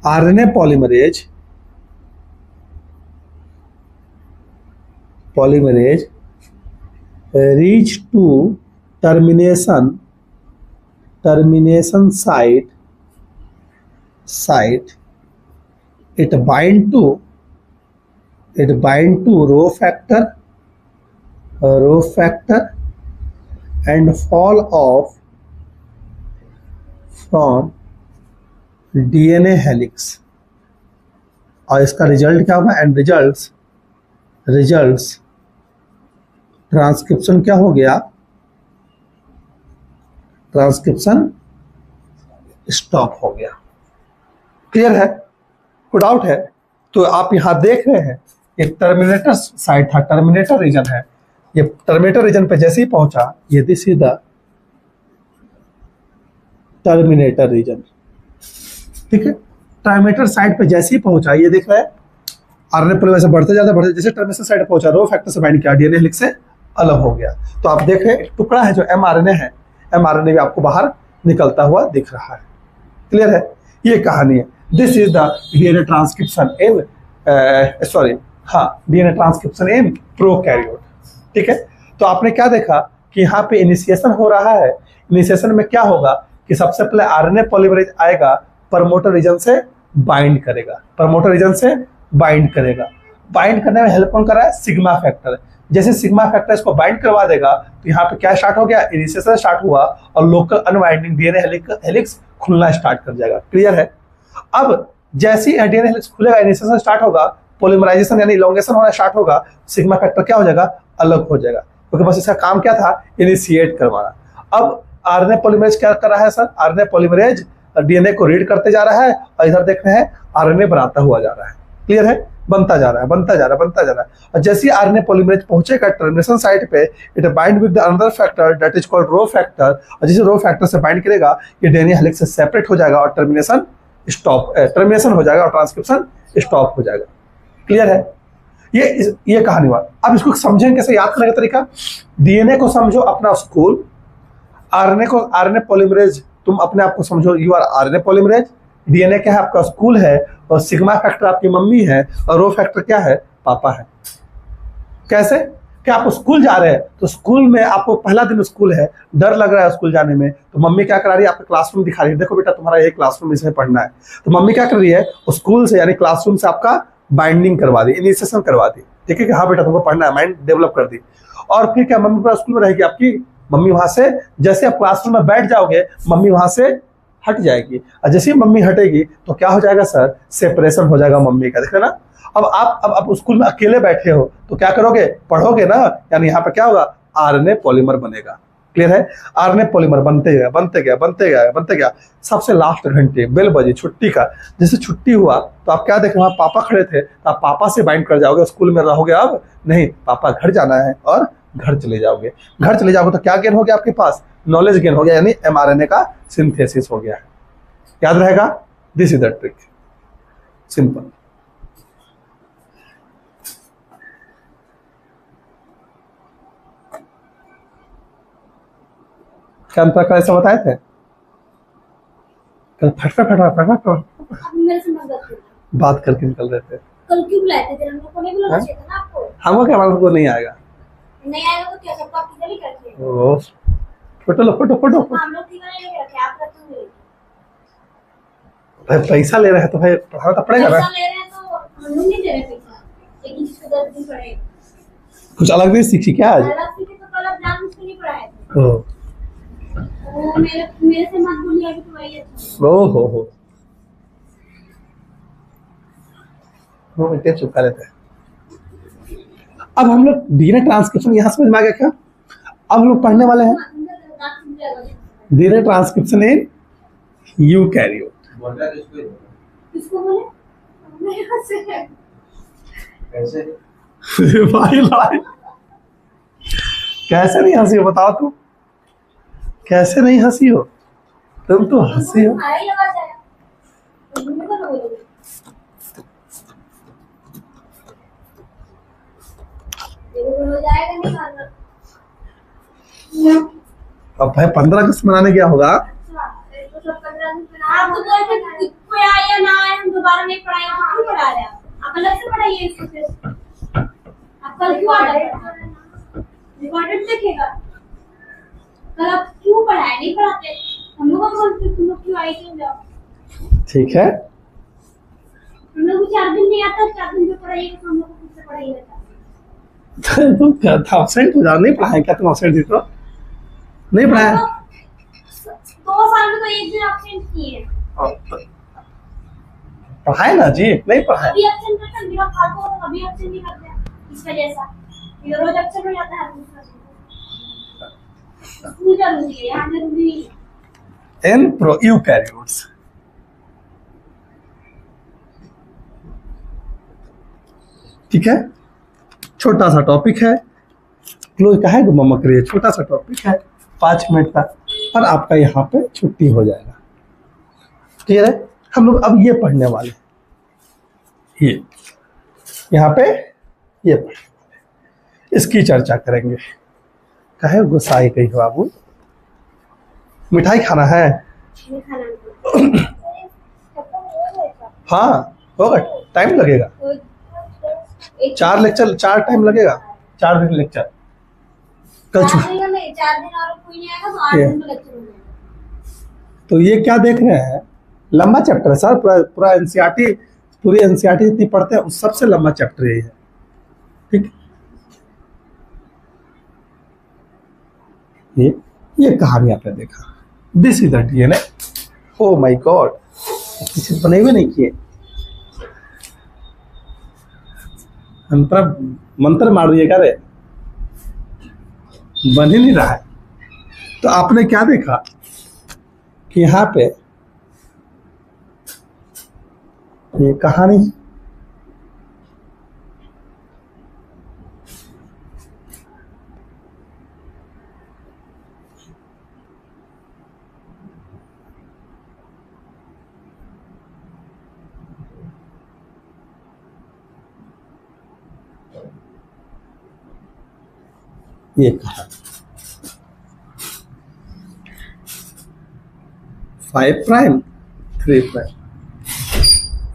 RNA polymerase reach to termination site, it bind to rho factor and fall off from DNA helix. और इसका रिजल्ट क्या होगा? एंड रिजल्ट्स ट्रांसक्रिप्शन क्या हो गया? ट्रांसक्रिप्शन स्टॉप हो गया। क्लियर है? कोई डाउट है? तो आप यहां देख रहे हैं एक टर्मिनेटर साइट था, टर्मिनेटर रीजन है। ये टर्मिनेटर रीजन पे जैसे ही पहुंचा, ये this is the terminator region. ठीक है, टर्मिनेटर साइड पे जैसे ही पहुंचा, ये देख रहे हैं आरएनए पॉलीमरेज से बढ़ते जैसे टर्मिनेशन साइड पे पहुंचा, रो फैक्टर से बाइंड किया, डीएनए हेलिक्स से अलग हो गया। तो आप देख रहे हैं टुकड़ा है जो एमआरएनए है, एमआरएनए भी आपको बाहर निकलता हुआ दिख रहा है। क्लियर है, ये कहानी है। This is the DNA transcription in DNA transcription in prokaryote. ठीक है, तो आपने क्या देखा कि यहाँ पे इनिशिएशन हो रहा है। इनिशिएशन में क्या होगा कि सबसे पहले आरएनए पॉलीमरेज आएगा, प्रमोटर रीजन से बाइंड करेगा, प्रमोटर रीजन से बाइंड करेगा। बाइंड करने में हेल्प कौन कर रहा है? Sigma factor. जैसे सिग्मा फैक्टर इसको बाइंड करवा देगा तो यहाँ पे क्या स्टार्ट हो गया? इनिशिएशन स्टार्ट हुआ और लोकल अनवाइंडिंग डीएनए हेलिक्स खुलना स्टार्ट कर जाएगा। क्लियर है। अब जैसे ही डीएनए हेलिक्स खुलेगा, इनिशिएशन स्टार्ट होगा, पॉलीमराइजेशन यानी इलोंगेशन होना स्टार्ट होगा, सिग्मा फैक्टर क्या हो जाएगा? अलग हो जाएगा, क्योंकि बस इसका काम क्या था? इनिशिएट करवाना। अब आरएनए पॉलीमरेज क्या कर रहा है सर? आरएनए पॉलीमरेज डीएनए को रीड करते जा रहा है और इधर देख रहे हैं आरएनए बनाता हुआ जा रहा है। क्लियर है, बनता जा रहा है, बनता जा रहा है, बनता जा रहा है। और जैसे ही आरएनए पॉलीमरेज पहुंचेगा टर्मिनेशन साइट पे, it bind with another factor that is called rho factor, और जैसे रो फैक्टर से बाइंड करेगा ये डीएनए हेलिक्स से सेपरेट हो जाएगा और टर्मिनेशन हो जाएगा और ट्रांसक्रिप्शन स्टॉप हो जाएगा। क्लियर है, ये कहानी हुआ। अब इसको समझें कैसे, याद करने का तरीका। डीएनए को समझो अपना स्कूल, आरएनए पॉलीमरेज तुम अपने आप को समझो you are RNA polymerase, DNA क्या है? आपका स्कूल है, और सिग्मा फैक्टर आपकी मम्मी है, और रो फैक्टर क्या है? पापा है। कैसे? कि आप स्कूल जा रहे हैं तो स्कूल में आपको पहला दिन स्कूल है, डर लग रहा है स्कूल जाने में, तो मम्मी क्या करा रही है? आपको क्लासरूम दिखा रही है, देखो बेटा तुम्हारा ये क्लासरूम, इसमें पढ़ना है। तो मम्मी क्या कर रही है? स्कूल से यानी क्लासरूम से आपका बाइंडिंग करवा दी, इनिशिएशन करवा दी। ठीक है कि हाँ बेटा तुमको पढ़ना है, माइंड डेवलप कर दी। और फिर क्या मम्मी पूरा स्कूल में रहेगी आपकी, मम्मी वहां से जैसे आप क्लासरूम में बैठ जाओगे मम्मी वहां से हट जाएगी, और जैसे ही मम्मी हटेगी तो क्या हो जाएगा सर? सेपरेशन हो जाएगा मम्मी का। देख रहे ना, अब स्कूल में अकेले बैठे हो तो क्या करोगे? पढ़ोगे ना, यानी यहाँ पे क्या होगा? आरएनए पॉलीमर बनेगा। क्लियर है, आरएनए पॉलीमर बनते गया, बनते गया, बनते गया, बनते गया। सबसे लास्ट घंटे बेल बजी छुट्टी का, जैसे छुट्टी हुआ तो आप क्या देख रहे हो? पापा खड़े थे, तो आप पापा से बाइंड कर जाओगे, स्कूल में रहोगे अब नहीं, पापा घर जाना है और घर चले जाओगे। घर चले जाओगे तो क्या गेन हो गया आपके पास? नॉलेज गेन हो गया, यानी एमआरएनए का सिंथेसिस हो गया है। याद रहेगा, this is the trick, simple. क्या अंतर का ऐसा बताए थे? कल फटफट बात करके निकल रहे थे। कल क्यों बुलाए थे? हम लोग को नहीं बुलाना चाहिए था ना आपको। हमको क्या मालूम को नहीं आएगा? नहीं आएगा तो क्या सबका किधर ही करते हैं? ओ फोटो लो, फोटो फोटो। हम लोग किधर नहीं लेके रखे, आप रखे हुए। भाई पैसा ले रहे हैं तो भाई पढ़ाना तो पड़ेगा ना। पैसा ले रहे हैं तो हम लोग नहीं दे रहे पैसा, लेकिन जिसको 10 दिन पड़ेगा। कुछ अलग भी सीखी क्या आज? अलग सीखे तो कल आप जान मुझको नहीं पढ़ाए थे। वो मेरे से मत बोलिए, अभी तो वही अच्छा। हो वो मिनट चुपका लेते हैं। अब हम लोग डीएनए ट्रांसक्रिप्शन यहाँ समझ में आ गया क्या? अब हम लोग पढ़ने वाले हैं डीएनए ट्रांसक्रिप्शन इन यूकैरियोट। किसको बोले? कैसे भाई लाई, कैसे नहीं हंसी हो? बताओ तुम कैसे नहीं हंसी हो? तुम तो हंसी हो। अब भाई 15 अगस्त मनाने क्या होगा? आप तो बोलते हैं कोई आए या ना आए हम दोबारा नहीं पढ़ाएंगे, हम क्यों पढ़ा रहे हैं? आप अलग से पढ़ाइए इसको फिर। आप कल क्यों आ गए? रिकॉर्डेड देखेगा। कल आप क्यों पढ़ाए? नहीं पढ़ाते हम लोग को बोलते तुम लोग क्यों आए, क्यों जाओ। ठीक है, हम लोग 4 दिन नहीं आता, 4 दिन जो पढ़ाइएगा तो हम लोग को खुद से पढ़ाइएगा। तुम क्या था absent हो जाओ? नहीं पढ़ाए क्या तुम? absent थी तो नहीं पढ़ाया? 2 साल में तो एक दिन absent किए। पढ़ाए ना जी, नहीं पढ़ाए। अभी absent करते हैं, दिमाग फालतू होता है, अभी absent नहीं करते हैं इस वजह से। ये रोज absent हो जाता है स्कूल जरूरी है, यहाँ जरूरी है। इन यूकैरियोट्स ठीक है, छोटा सा टॉपिक है, क्लोज का है, मम्मा करिए, छोटा सा टॉपिक है 5 मिनट का, और आपका यहाँ पे छुट्टी हो जाएगा। क्लियर है? हम लोग अब ये पढ़ने वाले हैं, ये यहाँ पे ये पढ़ने वाले, इसकी चर्चा करेंगे। कहे गुस्साई गई हो बाबू, मिठाई खाना है? नहीं खाना हमको। हाँ होगा, टाइम लगेगा। एक 4 लेक्चर, 4 टाइम लगेगा, 4 दिन लेक्चर। कल 4 छुट्टी। दिन में 4 दिन और कोई नहीं आएगा तो 8 ये। दिन का लेक्चर हो जाएगा। तो ये क्या देख रहे हैं, लंबा चैप्टर है सर, पूरा एनसीईआरटी, पूरी एनसीईआरटी जितनी पढ़ते हैं उस सबसे लंबा चैप्टर यही है। ठीक, ये कहानी आपने देखा, this is the DNA. Oh my God, किसी ने बने हुए नहीं किए, मंत्र मार दिए क्या रे, बन ही नहीं रहा है। तो आपने क्या देखा कि यहाँ पे ये कहानी, ये कहानी 5 प्राइम 3 प्राइम,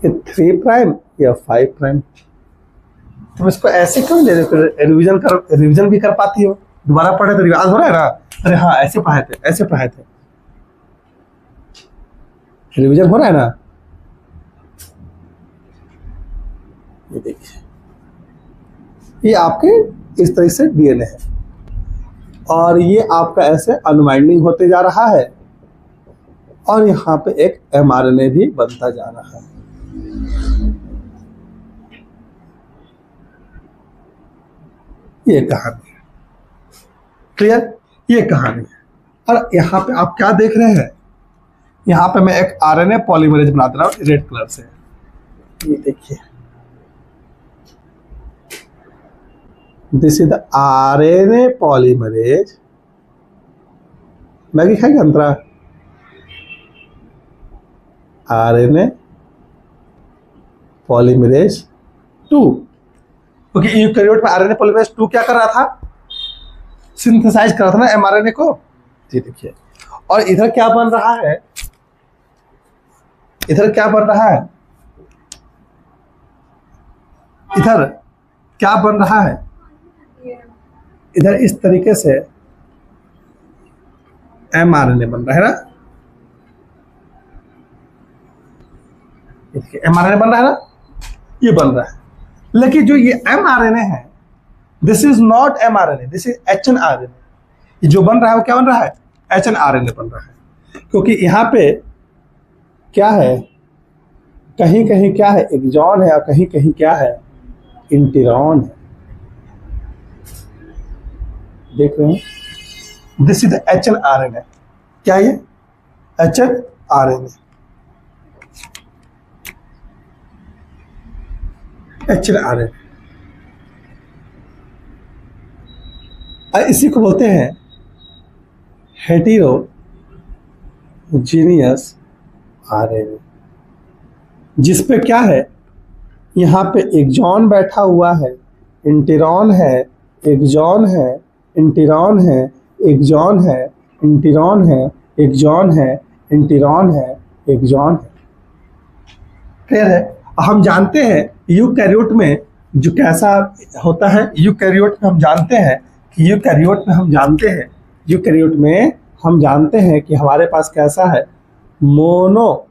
ये 3 प्राइम या 5 प्राइम। तुम इसको ऐसे क्यों ले रहे हो? रिवीजन कर, रिवीजन भी कर पाती हो, दोबारा पढ़े तो रिवाज हो रहा है ना। अरे हाँ ऐसे पढ़ाए थे, ऐसे पढ़ाए थे, रिवीजन हो रहा है ना। ये देखिए, ये आपके इस तरह से डीएनए है और ये आपका ऐसे अनवाइंडिंग होते जा रहा है और यहाँ पे एक एमआरएनए भी बनता जा रहा है। ये कहानी है, क्लियर, ये कहानी है। और यहाँ पे आप क्या देख रहे हैं, यहाँ पे मैं एक आरएनए पॉलीमरेज बना दे रहा हूँ रेड कलर से। ये देखिए, this is the RNA polymerase. Maggi खाएगा अंतरा? आरएनए पॉलीमरेज 2, क्योंकि यूकेरियोट में आरएनए पॉलीमरेज 2 क्या कर रहा था, सिंथेसाइज कर रहा था ना एमआरएनए को। ये देखिए, और इधर क्या बन रहा है, इधर क्या बन रहा है, इधर क्या बन रहा है, इधर इस तरीके से एमआरएनए बन रहा है ना। देखिए एमआरएनए बन रहा है ना, ये बन रहा है। लेकिन जो ये एमआरएनए है, this is not mRNA, this is hnRNA. ये जो बन रहा है वो क्या बन रहा है, एचएनआरएनए बन रहा है। क्योंकि यहाँ पे क्या है, कहीं कहीं क्या है, एक्सॉन है और कहीं कहीं क्या है, इंटीरॉन है। देख रहे हैं, दिस इज द एचएनआरएनए। क्या ये एचएनआरएनए, एचएनआरएनए, इसी को बोलते हैं हेटेरोजीनियस आरएनए, जिसपे क्या है, यहाँ पे एक्सॉन बैठा हुआ है, इंटीरॉन है, एक्सॉन है, इंटीरॉन है, एक्सॉन है, इंटीरॉन है, एक्सॉन है, इंटीरॉन है, एक्सॉन है। क्लियर है? हम जानते हैं यूकैरियोट में जो कैसा होता है, यूकैरियोट में हम जानते हैं कि यूकैरियोट में हम जानते हैं, यूकैरियोट में हम जानते हैं कि हमारे पास कैसा है, मोनोसिस्टोनिक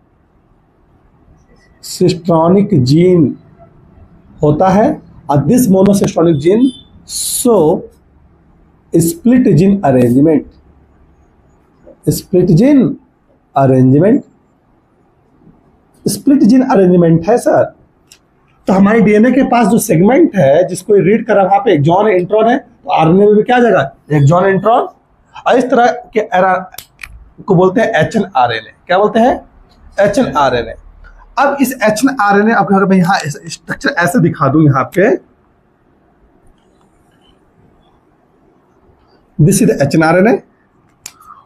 जीन होता है। और this monocistronic gene so split gene arrangement, split gene arrangement, split gene arrangement है सर। तो हमारे डीएनए के पास जो सेगमेंट है जिसको रीड कर रहा है, वहां पे एक्सॉन है, इंट्रॉन है, तो आरएनए में भी क्या जगह, एक्सॉन, इंट्रॉन, और इस तरह के को बोलते हैं एचएनआरएनए। क्या बोलते हैं, एचएनआरएनए। अब इस एचएनआरएनए, अब अगर मैं यहाँ स्ट्रक्चर ऐसे दिखा दूं, यहाँ पे दिस इज एचएनआरएनए,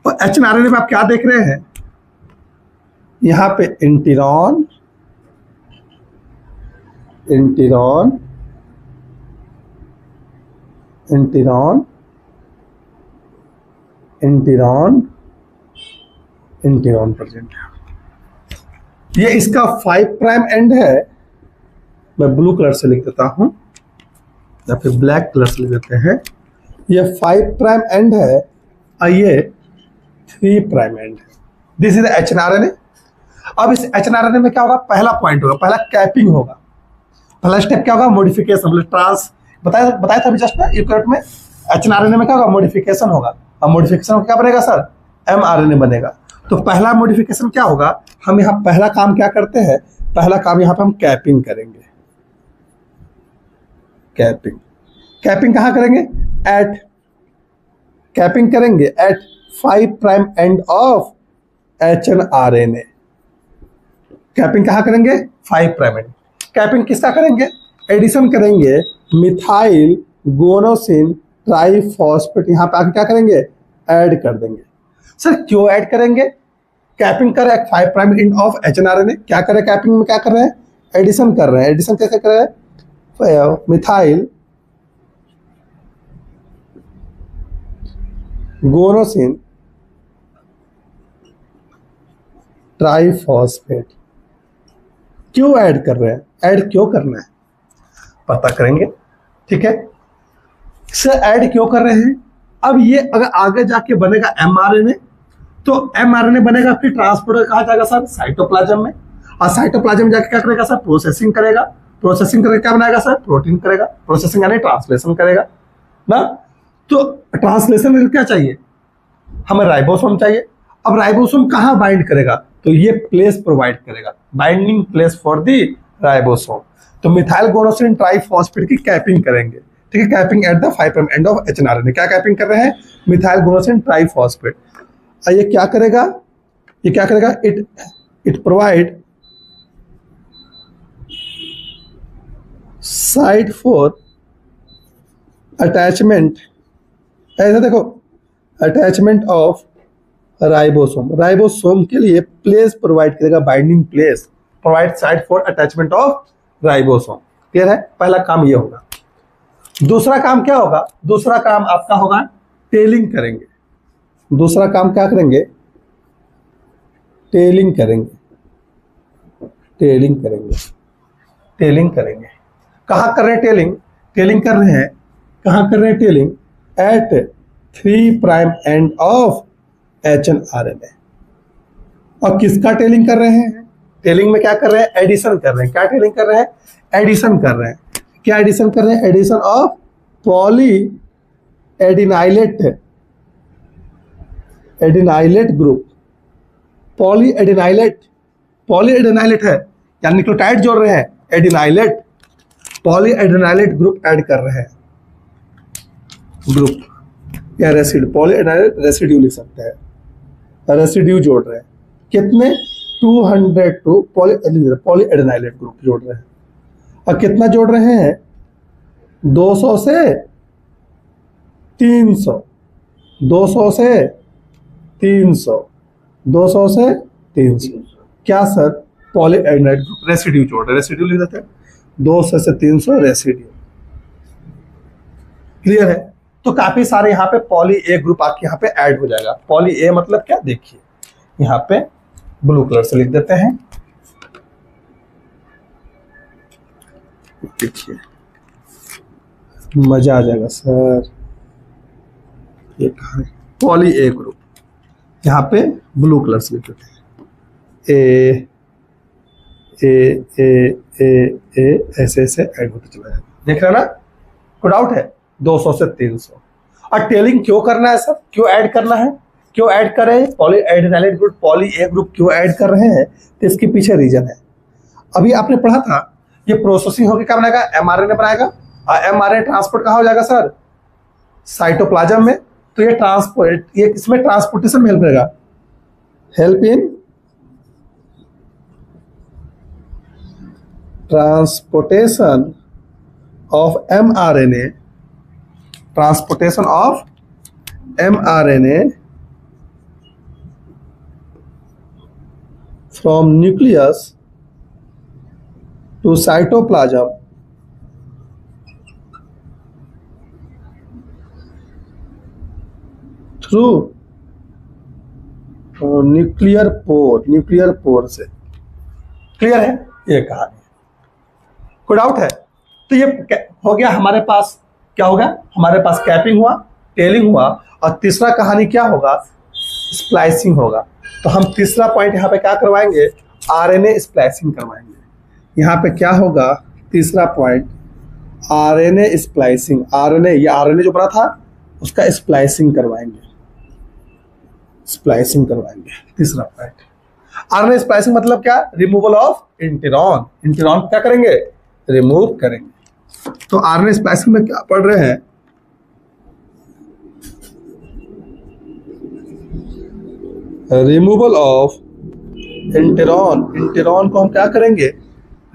और एचएनआरएनए पे आप क्या देख रहे हैं, यहाँ पे इंटीरॉन, इंटीरॉन, इंटीरॉन, इंटीरॉन, इंटीरॉन प्रेजेंट है। ये इसका 5 प्राइम एंड है, मैं ब्लू कलर से लिख देता हूं या फिर ब्लैक कलर से लिख देते हैं। ये 5 प्राइम एंड है और ये 3 प्राइम एंड है। This is hnRNA. अब इस एचएनआरएनए में क्या होगा, पहला पॉइंट होगा, पहला कैपिंग होगा। पहला स्टेप क्या होगा, मॉडिफिकेशन, मतलब ट्रांस, बताया था अभी जस्ट ना यूकैरियोट में एचएनआरएनए में क्या होगा, मॉडिफिकेशन होगा। और मॉडिफिकेशन क्या बनेगा सर, एमआरएनए बनेगा। तो पहला मॉडिफिकेशन क्या होगा, हम यहाँ पहला काम क्या करते हैं, पहला काम यहाँ पे हम कैपिंग करेंगे। कैपिंग, कैपिंग कहाँ करेंगे, एट, कैपिंग करेंगे at 5 prime end of hnRNA. Capping कहाँ करेंगे, 5 प्राइम एंड। कैपिंग किसका करेंगे, एडिशन करेंगे मिथाइल गोनोसिन ट्राइफॉस्फेट, यहाँ पे आके क्या करेंगे, ऐड कर देंगे। सर क्यों ऐड करेंगे, कैपिंग कर रहे हैं 5 प्राइम एंड ऑफ एचएनआरएनए, क्या कर रहे हैं कैपिंग में, क्या कर रहे हैं, एडिशन कर रहे हैं। एडिशन कैसे कर रहे हैं, मिथाइल गोनोसिन ट्राइफॉस्फेट। क्यों ऐड कर रहे हैं, ऐड क्यों करना है पता करेंगे, ठीक है। सर ऐड क्यों कर रहे हैं, अब ये अगर आगे जाके बनेगा एमआरएनए, तो एमआरएनए बनेगा, फिर ट्रांसपोर्टर कहा जाएगा सर साइटोप्लाज्म में, और साइटोप्लाज्म जाके क्या करेगा सर, प्रोसेसिंग करेगा। प्रोसेसिंग करके क्या बनाएगा सर, प्रोटीन करेगा। प्रोसेसिंग यानी ट्रांसलेशन करेगा ना। तो ट्रांसलेशन में क्या चाहिए, हमें राइबोसोम चाहिए। अब राइबोसोम कहाँ बाइंड करेगा, तो ये प्लेस प्रोवाइड करेगा, binding place for the ribosome. तो मिथाइल गोनोसिन ट्राइफॉस्फेट की कैपिंग करेंगे, ठीक है। Capping at the 5 prime end of hnRNA, क्या कैपिंग कर रहे हैं, मिथाइल गोनोसिन ट्राइफॉस्फेट। ये क्या करेगा, ये क्या करेगा, it provide site for attachment, ऐसा देखो, अटैचमेंट ऑफ राइबोसोम। राइबोसोम के लिए प्लेस प्रोवाइड करेगा, binding place, provide site for attachment of ribosome. Clear है, पहला काम ये होगा। दूसरा काम क्या होगा, दूसरा काम आपका होगा टेलिंग करेंगे। दूसरा काम क्या करेंगे, टेलिंग करेंगे, टेलिंग करेंगे, टेलिंग करेंगे। कहाँ कर रहे हैं टेलिंग, टेलिंग कर रहे हैं, कहाँ कर रहे हैं tailing, at 3 prime end of hnRNA. और किसका टेलिंग कर रहे हैं, टेलिंग में क्या कर रहे हैं, एडिशन कर रहे हैं। क्या टेलिंग कर रहे हैं, एडिशन कर रहे हैं। क्या एडिशन कर रहे हैं, addition of poly adenylate, adenylate group, poly adenylate, poly adenylate है या न्यूक्लियोटाइड जोड़ रहे हैं, adenylate, poly adenylate group add कर रहे हैं, ग्रुप या रेसिड्यू, पॉली एडिनाइलेट रेसिड्यू लिख सकते हैं, रेसिड्यू जोड़ रहे हैं। कितने, 202 पॉली एडिनाइलेट ग्रुप जोड़ रहे हैं। और कितना जोड़ रहे हैं, 200 से 300, 200 से 300, 200 से 300। क्या sir, poly adenylate group residue जोड़ रहे, रेसिड्यू लिख देते हैं, 200 से 300 रेसिड्यू। क्लियर है, तो काफी सारे यहाँ पे पॉली ए ग्रुप आपके यहाँ पे ऐड हो जाएगा। पॉली ए मतलब क्या, देखिए यहाँ पे ब्लू कलर से लिख देते हैं, देखिए मजा आ जाएगा सर। ये कहाँ है, पॉली ए ग्रुप, यहाँ पे ब्लू कलर से लिख देते हैं, ए ए ए ए ए ऐसे ऐसे ऐड होते चला जाएगा। देख रहे हैं ना, कोई डाउट है, 200 से 300। और टेलिंग क्यों करना है सर, क्यों ऐड करना है, क्यों ऐड कर रहे हैं, poly adenylate group poly A group क्यों ऐड कर रहे हैं, तो इसके पीछे रीजन है। अभी आपने पढ़ा था, ये प्रोसेसिंग होकर क्या बनाएगा, एमआरएनए बनाएगा, और एमआरएनए ट्रांसपोर्ट कहाँ हो जाएगा सर, साइटोप्लाज्म में। तो ये ट्रांसपोर्ट, ये इसमें ट्रांसपोर्टेशन में हेल्प करेगा, help in transportation of mRNA, transportation of mRNA from nucleus to cytoplasm through nuclear pore से। क्लियर है ये कहानी? कोई डाउट है? तो ये हो गया हमारे पास, क्या हो गया हमारे पास? कैपिंग हुआ, टेलिंग हुआ, और तीसरा कहानी क्या होगा? स्प्लाइसिंग होगा। तो हम तीसरा पॉइंट यहाँ पे क्या करवाएंगे? आरएनए स्प्लाइसिंग करवाएंगे। यहाँ पे क्या होगा? तीसरा पॉइंट आरएनए स्प्लाइसिंग। आरएनए, ये आरएनए जो बना था उसका स्प्लाइसिंग करवाएंगे। स्प्लाइसिंग करवाएंगे, तीसरा पॉइंट। आरएनए स्प्लाइसिंग मतलब क्या? Removal of इंटेरॉन। इंटेरॉन क्या करेंगे? रिमूव करेंगे। तो आरएनए स्प्लाइसिंग में क्या पढ़ रहे हैं? Removal of इंटेरॉन। इंटेरॉन को हम क्या करेंगे?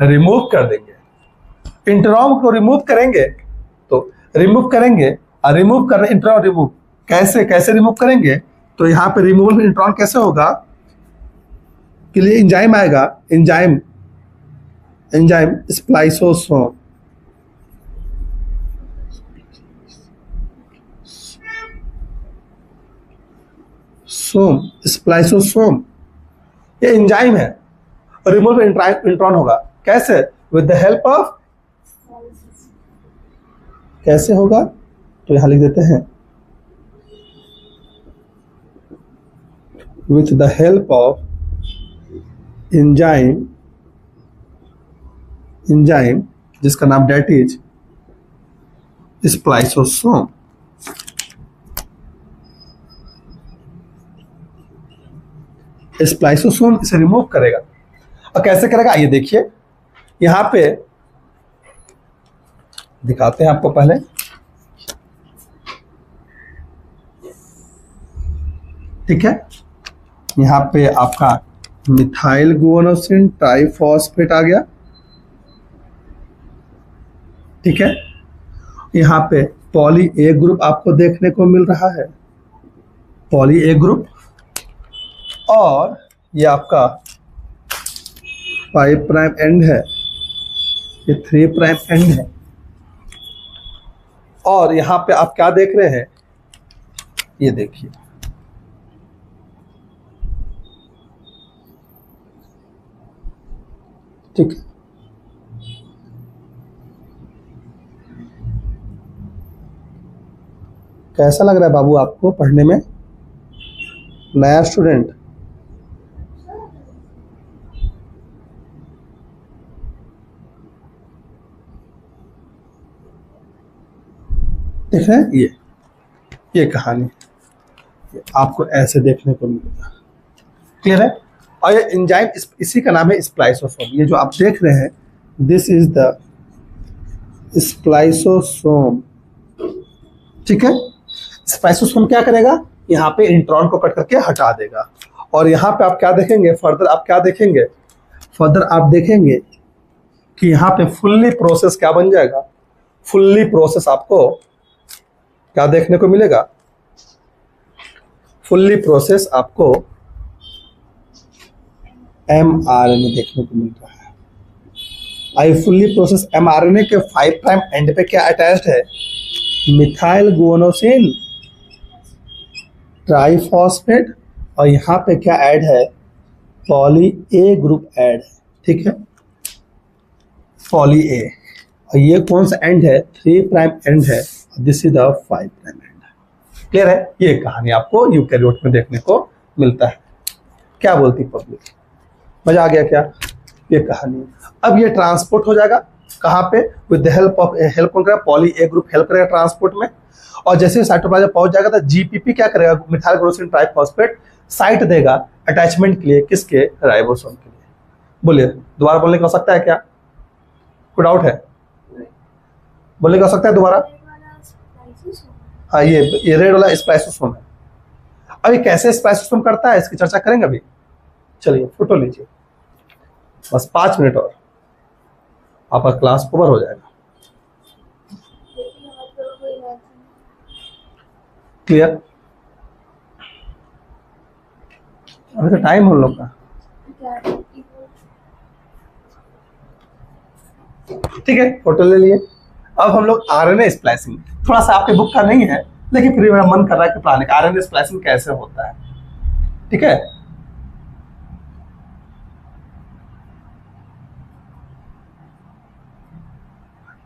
रिमूव कर देंगे। इंटेरॉन को रिमूव करेंगे, तो रिमूव करेंगे, और रिमूव कर रहे इंटेरॉन रिमूव कैसे रिमूव करेंगे? तो यहाँ पे रिमूवल इंटेरॉन कैसे होगा? के लिए एंजाइम आएगा। Enzyme spliceosome. स्प्लाइसोसोम ये एंजाइम है, और रिमूवल इंटेरॉन होगा। कैसे? विद द हेल्प ऑफ, कैसे होगा? तो यहां लिख देते हैं, with the help of enzyme जिसका नाम डेट इज स्प्लाइसोसोम। स्प्लाइसोसोम इसे रिमूव करेगा। और कैसे करेगा आइए देखिए, यहां पे दिखाते हैं आपको। पहले ठीक है, यहाँ पे आपका मिथाइल गुआनोसिन ट्राइफॉस्फेट आ गया। ठीक है, यहाँ पे पॉली ए ग्रुप आपको देखने को मिल रहा है, पॉली ए ग्रुप। और ये आपका 5 प्राइम एंड है, ये 3 प्राइम एंड है। और यहाँ पे आप क्या देख रहे हैं? ये देखिए, ठीक है। कैसा लग रहा है बाबू आपको पढ़ने में? नया स्टूडेंट? देख रहे हैं? ये कहानी ये आपको ऐसे देखने को मिलेगा। क्लियर है? और ये एंजाइम इसी का नाम है स्प्लाइसोसोम। ये जो आप देख रहे हैं, दिस इज द स्प्लाइसोसोम। ठीक है, स्प्लाइसोसोम क्या करेगा? यहाँ पे इंट्रॉन को कट करके हटा देगा। और यहाँ पे आप क्या देखेंगे? फर्दर आप क्या देखेंगे? फर्दर आप देखेंगे कि यहाँ पे फुल्ली प्रोसेस क्या बन जाएगा? फुल्ली प्रोसेस आपको क्या देखने को मिलेगा? फुल्ली प्रोसेस आपको mRNA देखने को मिल रहा है। आई फुल्ली प्रोसेस mRNA के 5 प्राइम एंड पे क्या अटैच्ड है? Methyl guanosine triphosphate. और यहाँ पे क्या ऐड है? पॉली ए ग्रुप ऐड है। ठीक है, पॉली ए। और ये कौन सा एंड है? 3 प्राइम एंड है। This is the 5 prime and. Clear है? ये कहानी आपको यूकैरियोट में देखने को मिलता है। क्या बोलती पब्लिक? मजा आ गया क्या? ये कहानी। अब ये ट्रांसपोर्ट हो जाएगा कहाँ पे? With the help of, help कौन करेगा? पॉली ए ग्रुप हेल्प करेगा ट्रांसपोर्ट में। और जैसे साइटोप्लाज्म पहुंच जाएगा तो जीपीपी क्या करेगा? मिथाइल गुआनोसिन ट्राइफॉस्फेट साइट देगा अटैचमेंट के लिए। किसके? राइबोसोम के लिए। बोलिए, दोबारा बोलने का हो सकता है क्या? कोई डाउट है? बोलने का हो सकता है दोबारा? हाँ, ये रेड वाला स्प्लाइसोसोम है। अब ये कैसे स्प्लाइसोसोम करता है इसकी चर्चा करेंगे अभी। चलिए फोटो लीजिए, बस 5 मिनट और आपका क्लास ओवर हो जाएगा। क्लियर? अभी तो टाइम हम लोग का ठीक है, फोटो ले लिए। अब हम लोग आरएनए स्प्लाइसिंग, थोड़ा सा आपके बुक का नहीं है लेकिन फिर मेरा मन कर रहा है कि पढ़ाने का आरएनए स्प्लाइसिंग कैसे होता है। ठीक है,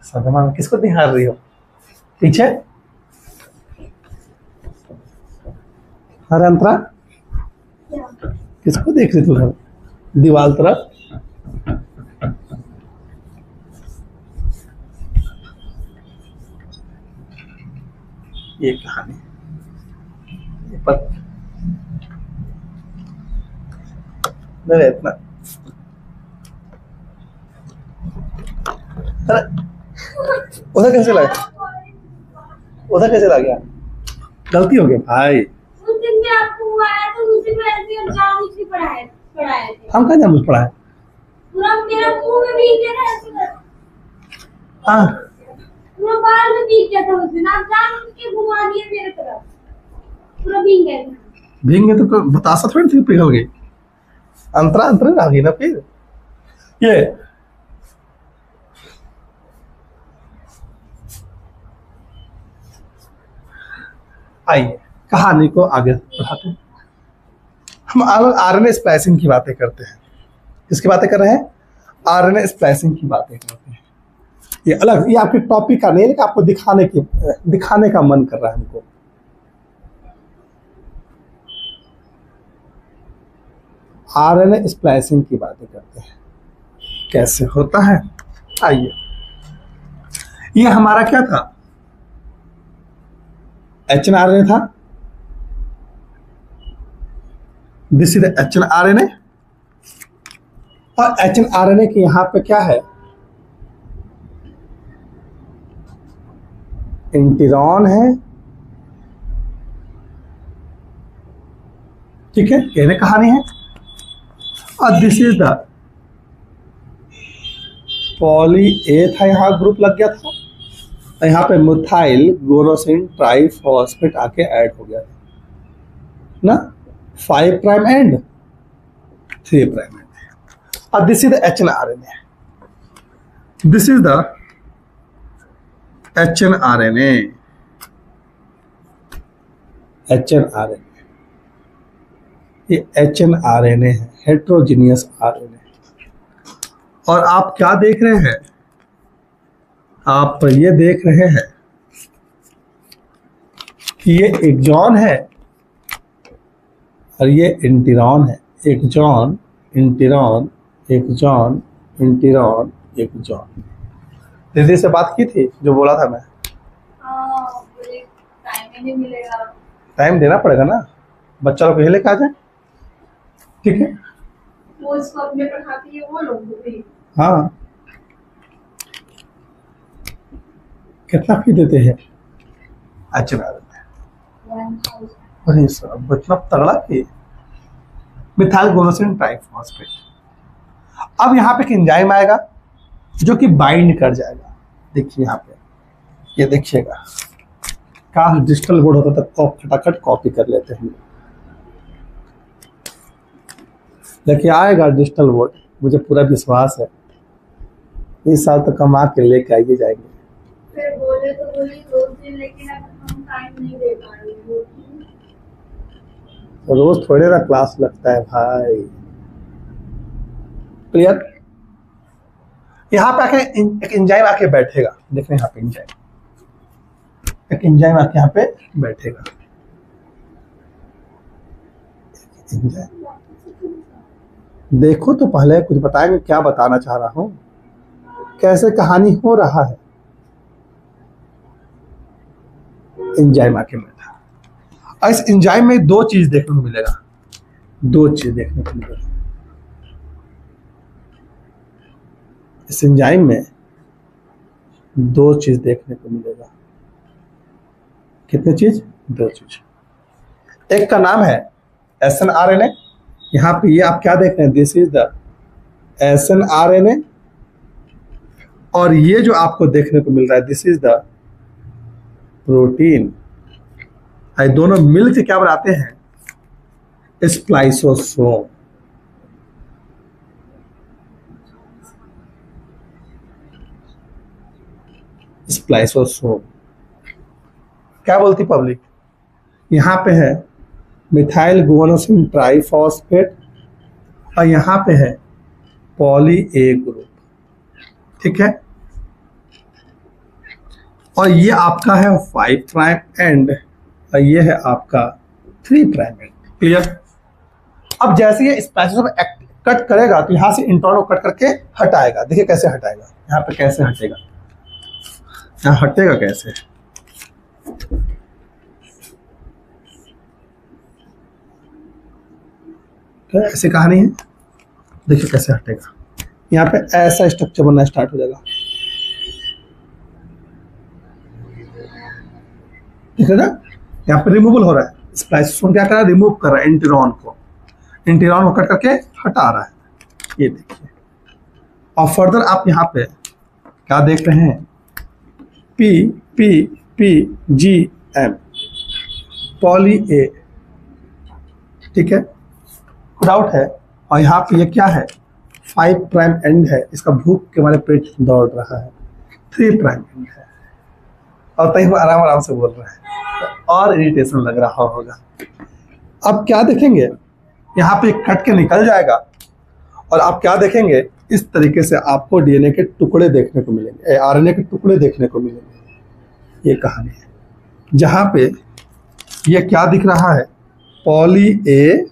सदमा में किसको निहार रही हो पीछे? अरे अंतरा किसको देख रही तू दीवार तरफ? ये कहानी नहीं इतना, अरे उधर कैसे लगा, उधर कैसे लग गया? गलती हो गई भाई। उस दिन भी आपको हुआ है तो उस दिन में ऐसे हम जानबूझ के पढ़ाए थे। हम कहाँ जानबूझ पढ़ाए? पूरा मेरा मुंह में भीग गया था ऐसे। हाँ, पूरा बाल में भीग गया था उस दिन, आप जानबूझ के घुमा दिए मेरे तरफ, पूरा भीग गया था। भीग गए तो बतासा थोड़ी थी पिघल गई, अंतरा अंतरा आ गई ना फिर। ये आइए कहानी को आगे बढ़ाते हैं। हम आरएनए स्प्लाइसिंग की बातें करते हैं। किसकी बातें कर रहे हैं? आरएनए स्प्लाइसिंग की बातें करते हैं। ये अलग, ये आपके टॉपिक का नहीं है, लेकिन आपको दिखाने का मन कर रहा है हमको। आरएनए स्प्लाइसिंग की बातें करते हैं, कैसे होता है। आइए, ये हमारा क्या था? एचएनआरएनए था। दिस इज एचएनआरएनए, और एचएनआरएनए के यहां पे क्या है? इंटीरॉन है। ठीक है, कहने कहानी है। और this is the poly A था, यहां ग्रुप लग गया था, यहाँ पे मिथाइल गोरोसिन ट्राइफॉस्फेट आके ऐड हो गया था ना, 5 प्राइम एंड 3 प्राइम एंड। और this is the hnRNA, this is the hnRNA, hnRNA, ये एचएनआरएनए है, हेट्रोजीनियस आरएनए। और आप क्या देख रहे हैं? आप ये देख रहे हैं कि ये एक्सॉन है और ये इंटीरॉन है। Exon, intron, exon, intron, exon. दीदी से बात की थी जो बोला था मैं। टाइम ही नहीं मिलेगा। टाइम देना पड़ेगा ना, बच्चा लोग लेके आ जाए। ठीक है, वो इसको अपने पढ़ाती है वो लोग भी। हाँ, कितना फी देते हैं? अच्छा, अरे सब इतना तगड़ा फी। Methyl गोरोसिन triphosphate. अब यहाँ पे एक एंजाइम आएगा जो कि बाइंड कर जाएगा। देखिए यहाँ पे, ये देखिएगा, काश डिजिटल बोर्ड होता तो फटाफट कॉपी कर लेते हैं, लेकिन आएगा डिजिटल बोर्ड, मुझे पूरा विश्वास है। इस साल तो कमा के लेके आइए जाएंगे। फिर बोले तो बोली 2 दिन, लेकिन अब हम टाइम नहीं दे पा रहे हैं। तो रोज थोड़े ना क्लास लगता है भाई। क्लियर? यहाँ पे आके एक एंजाइम आके बैठेगा। देख रहे हैं यहाँ पे एंजाइम, एक एंजाइम आके यहाँ पे बैठेगा। देखो तो पहले कुछ बताएंगे, क्या बताना चाह रहा हूं, कैसे कहानी हो रहा है। एंजाइम आके बैठा, और इस एंजाइम में 2 चीज देखने को मिलेगा, 2 चीज देखने को मिलेगा। इस एंजाइम में 2 चीज देखने को मिलेगा। कितने चीज? 2 चीज। एक का नाम है SNRNA। यहाँ पे ये आप क्या देख रहे हैं? This is the SNRNA। और ये जो आपको देखने को मिल रहा है, दिस इज द प्रोटीन। ये दोनों मिलकर क्या बनाते हैं? स्प्लाइसोसोम। स्प्लाइसोसोम। क्या बोलती पब्लिक? यहाँ पे है मिथाइल गुआनोसिन ट्राइफॉस्फेट और यहाँ पे है पॉली ए ग्रुप, ठीक है। और ये आपका है 5 प्राइम एंड और ये है आपका 3 प्राइम एंड। क्लियर? अब जैसे ये स्प्लाइसोसोम कट करेगा तो यहाँ से इंट्रॉन को कट करके हटाएगा। देखिए कैसे हटाएगा, यहाँ पे कैसे हटेगा, यहाँ हटेगा कैसे। ऐसे कहानी है, देखिए कैसे हटेगा। यहाँ पे ऐसा स्ट्रक्चर बनना स्टार्ट हो जाएगा, ठीक है ना। यहाँ पे रिमूवल हो रहा है, स्प्लाइसोसोम क्या कर रहा है, रिमूव कर रहा है इंटीरॉन को कट करके हटा रहा है, ये देखिए। और फर्दर आप यहाँ पे क्या देख रहे हैं, P P P G M poly A, ठीक है, डाउट है। और यहाँ पे ये क्या है, 5 प्राइम एंड है, इसका भूख के हमारे पेट दौड़ रहा है, 3 प्राइम एंड है और तभी हम आराम आराम से बोल रहे हैं और इरिटेशन लग रहा होगा। अब क्या देखेंगे, यहाँ पे कट के निकल जाएगा और आप क्या देखेंगे, इस तरीके से आपको डीएनए के टुकड़े देखने को मिलेंगे, आरएनए के टुकड़े देखने को मिलेंगे। ये कहानी है जहाँ पे ये क्या दिख रहा है, पॉली ए,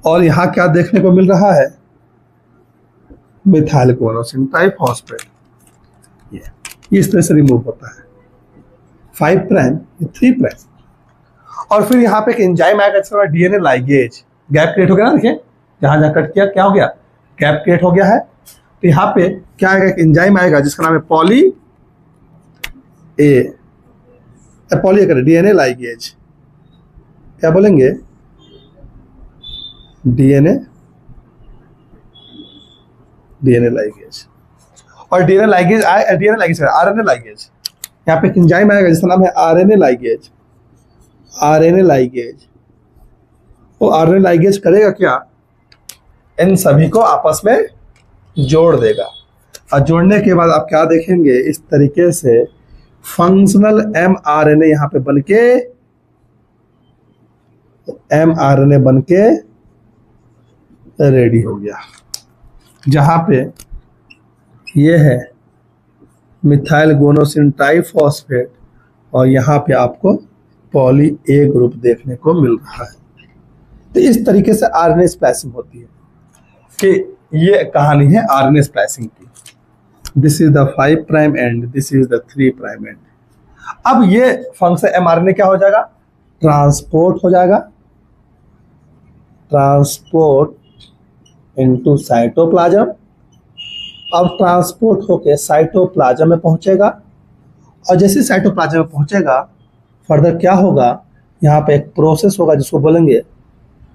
और यहाँ क्या देखने को मिल रहा है, मिथाइल गुआनोसिन ट्राइफॉस्फेट। ये इस तरह से रिमूव होता है, 5 प्राइम 3 प्राइम। और फिर यहाँ पे एक एंजाइम आएगा जिसका डीएनए लाइगेज। गैप क्रिएट हो गया ना, देखिए जहां जहां कट किया क्या हो गया, गैप क्रिएट हो गया है। तो यहाँ पे क्या आएगा, एक एंजाइम आएगा जिसका नाम है poly A, poly A DNA ligase. क्या बोलेंगे, डीएनए लाइगेज। और डीएनए लाइगेज आरएनए लाइगेज। यहाँ पे एक एंजाइम आएगा जिसका नाम है आरएनए लाइगेज। वो आरएनए लाइगेज करेगा क्या, इन सभी को आपस में जोड़ देगा। और जोड़ने के बाद आप क्या देखेंगे, इस तरीके से फंक्शनल mRNA यहाँ पे बनके, mRNA बनके रेडी हो गया। जहाँ पे ये है मिथाइल गुआनोसिन ट्राइफॉस्फेट और यहाँ पे आपको पॉली ए ग्रुप देखने को मिल रहा है। तो इस तरीके से आरएनए स्प्लाइसिंग होती है कि ये कहानी है आरएनए स्प्लाइसिंग की। This is the 5 prime and, this is the 3 prime and. अब ये फंक्शन एमआरएनए क्या हो जाएगा, ट्रांसपोर्ट हो जाएगा, ट्रांसपोर्ट इनटू साइटोप्लाज्म। अब ट्रांसपोर्ट होके साइटोप्लाज्म में पहुंचेगा और जैसे साइटोप्लाज्म में पहुंचेगा फर्दर क्या होगा, यहाँ पे एक प्रोसेस होगा जिसको बोलेंगे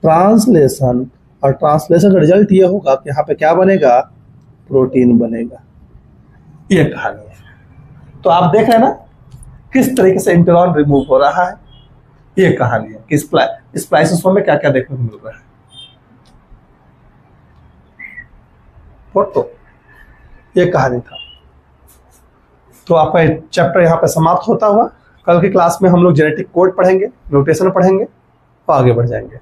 ट्रांसलेशन। और ट्रांसलेशन का रिजल्ट ये होगा कि यहाँ पे क्या बनेगा, प्रोटीन बनेगा। ये कहानी है। तो आप देख रहे हैं ना किस तरीके से इंटरॉन रिमूव हो रहा है। ये कहानी है कि स्प्लाइसोसोम में क्या क्या देखने को मिल रहा है। फोटो, ये कहानी था। तो आपका चैप्टर यहाँ पे समाप्त होता हुआ। कल की क्लास में हम लोग जेनेटिक कोड पढ़ेंगे, म्यूटेशन पढ़ेंगे और आगे बढ़ जाएंगे।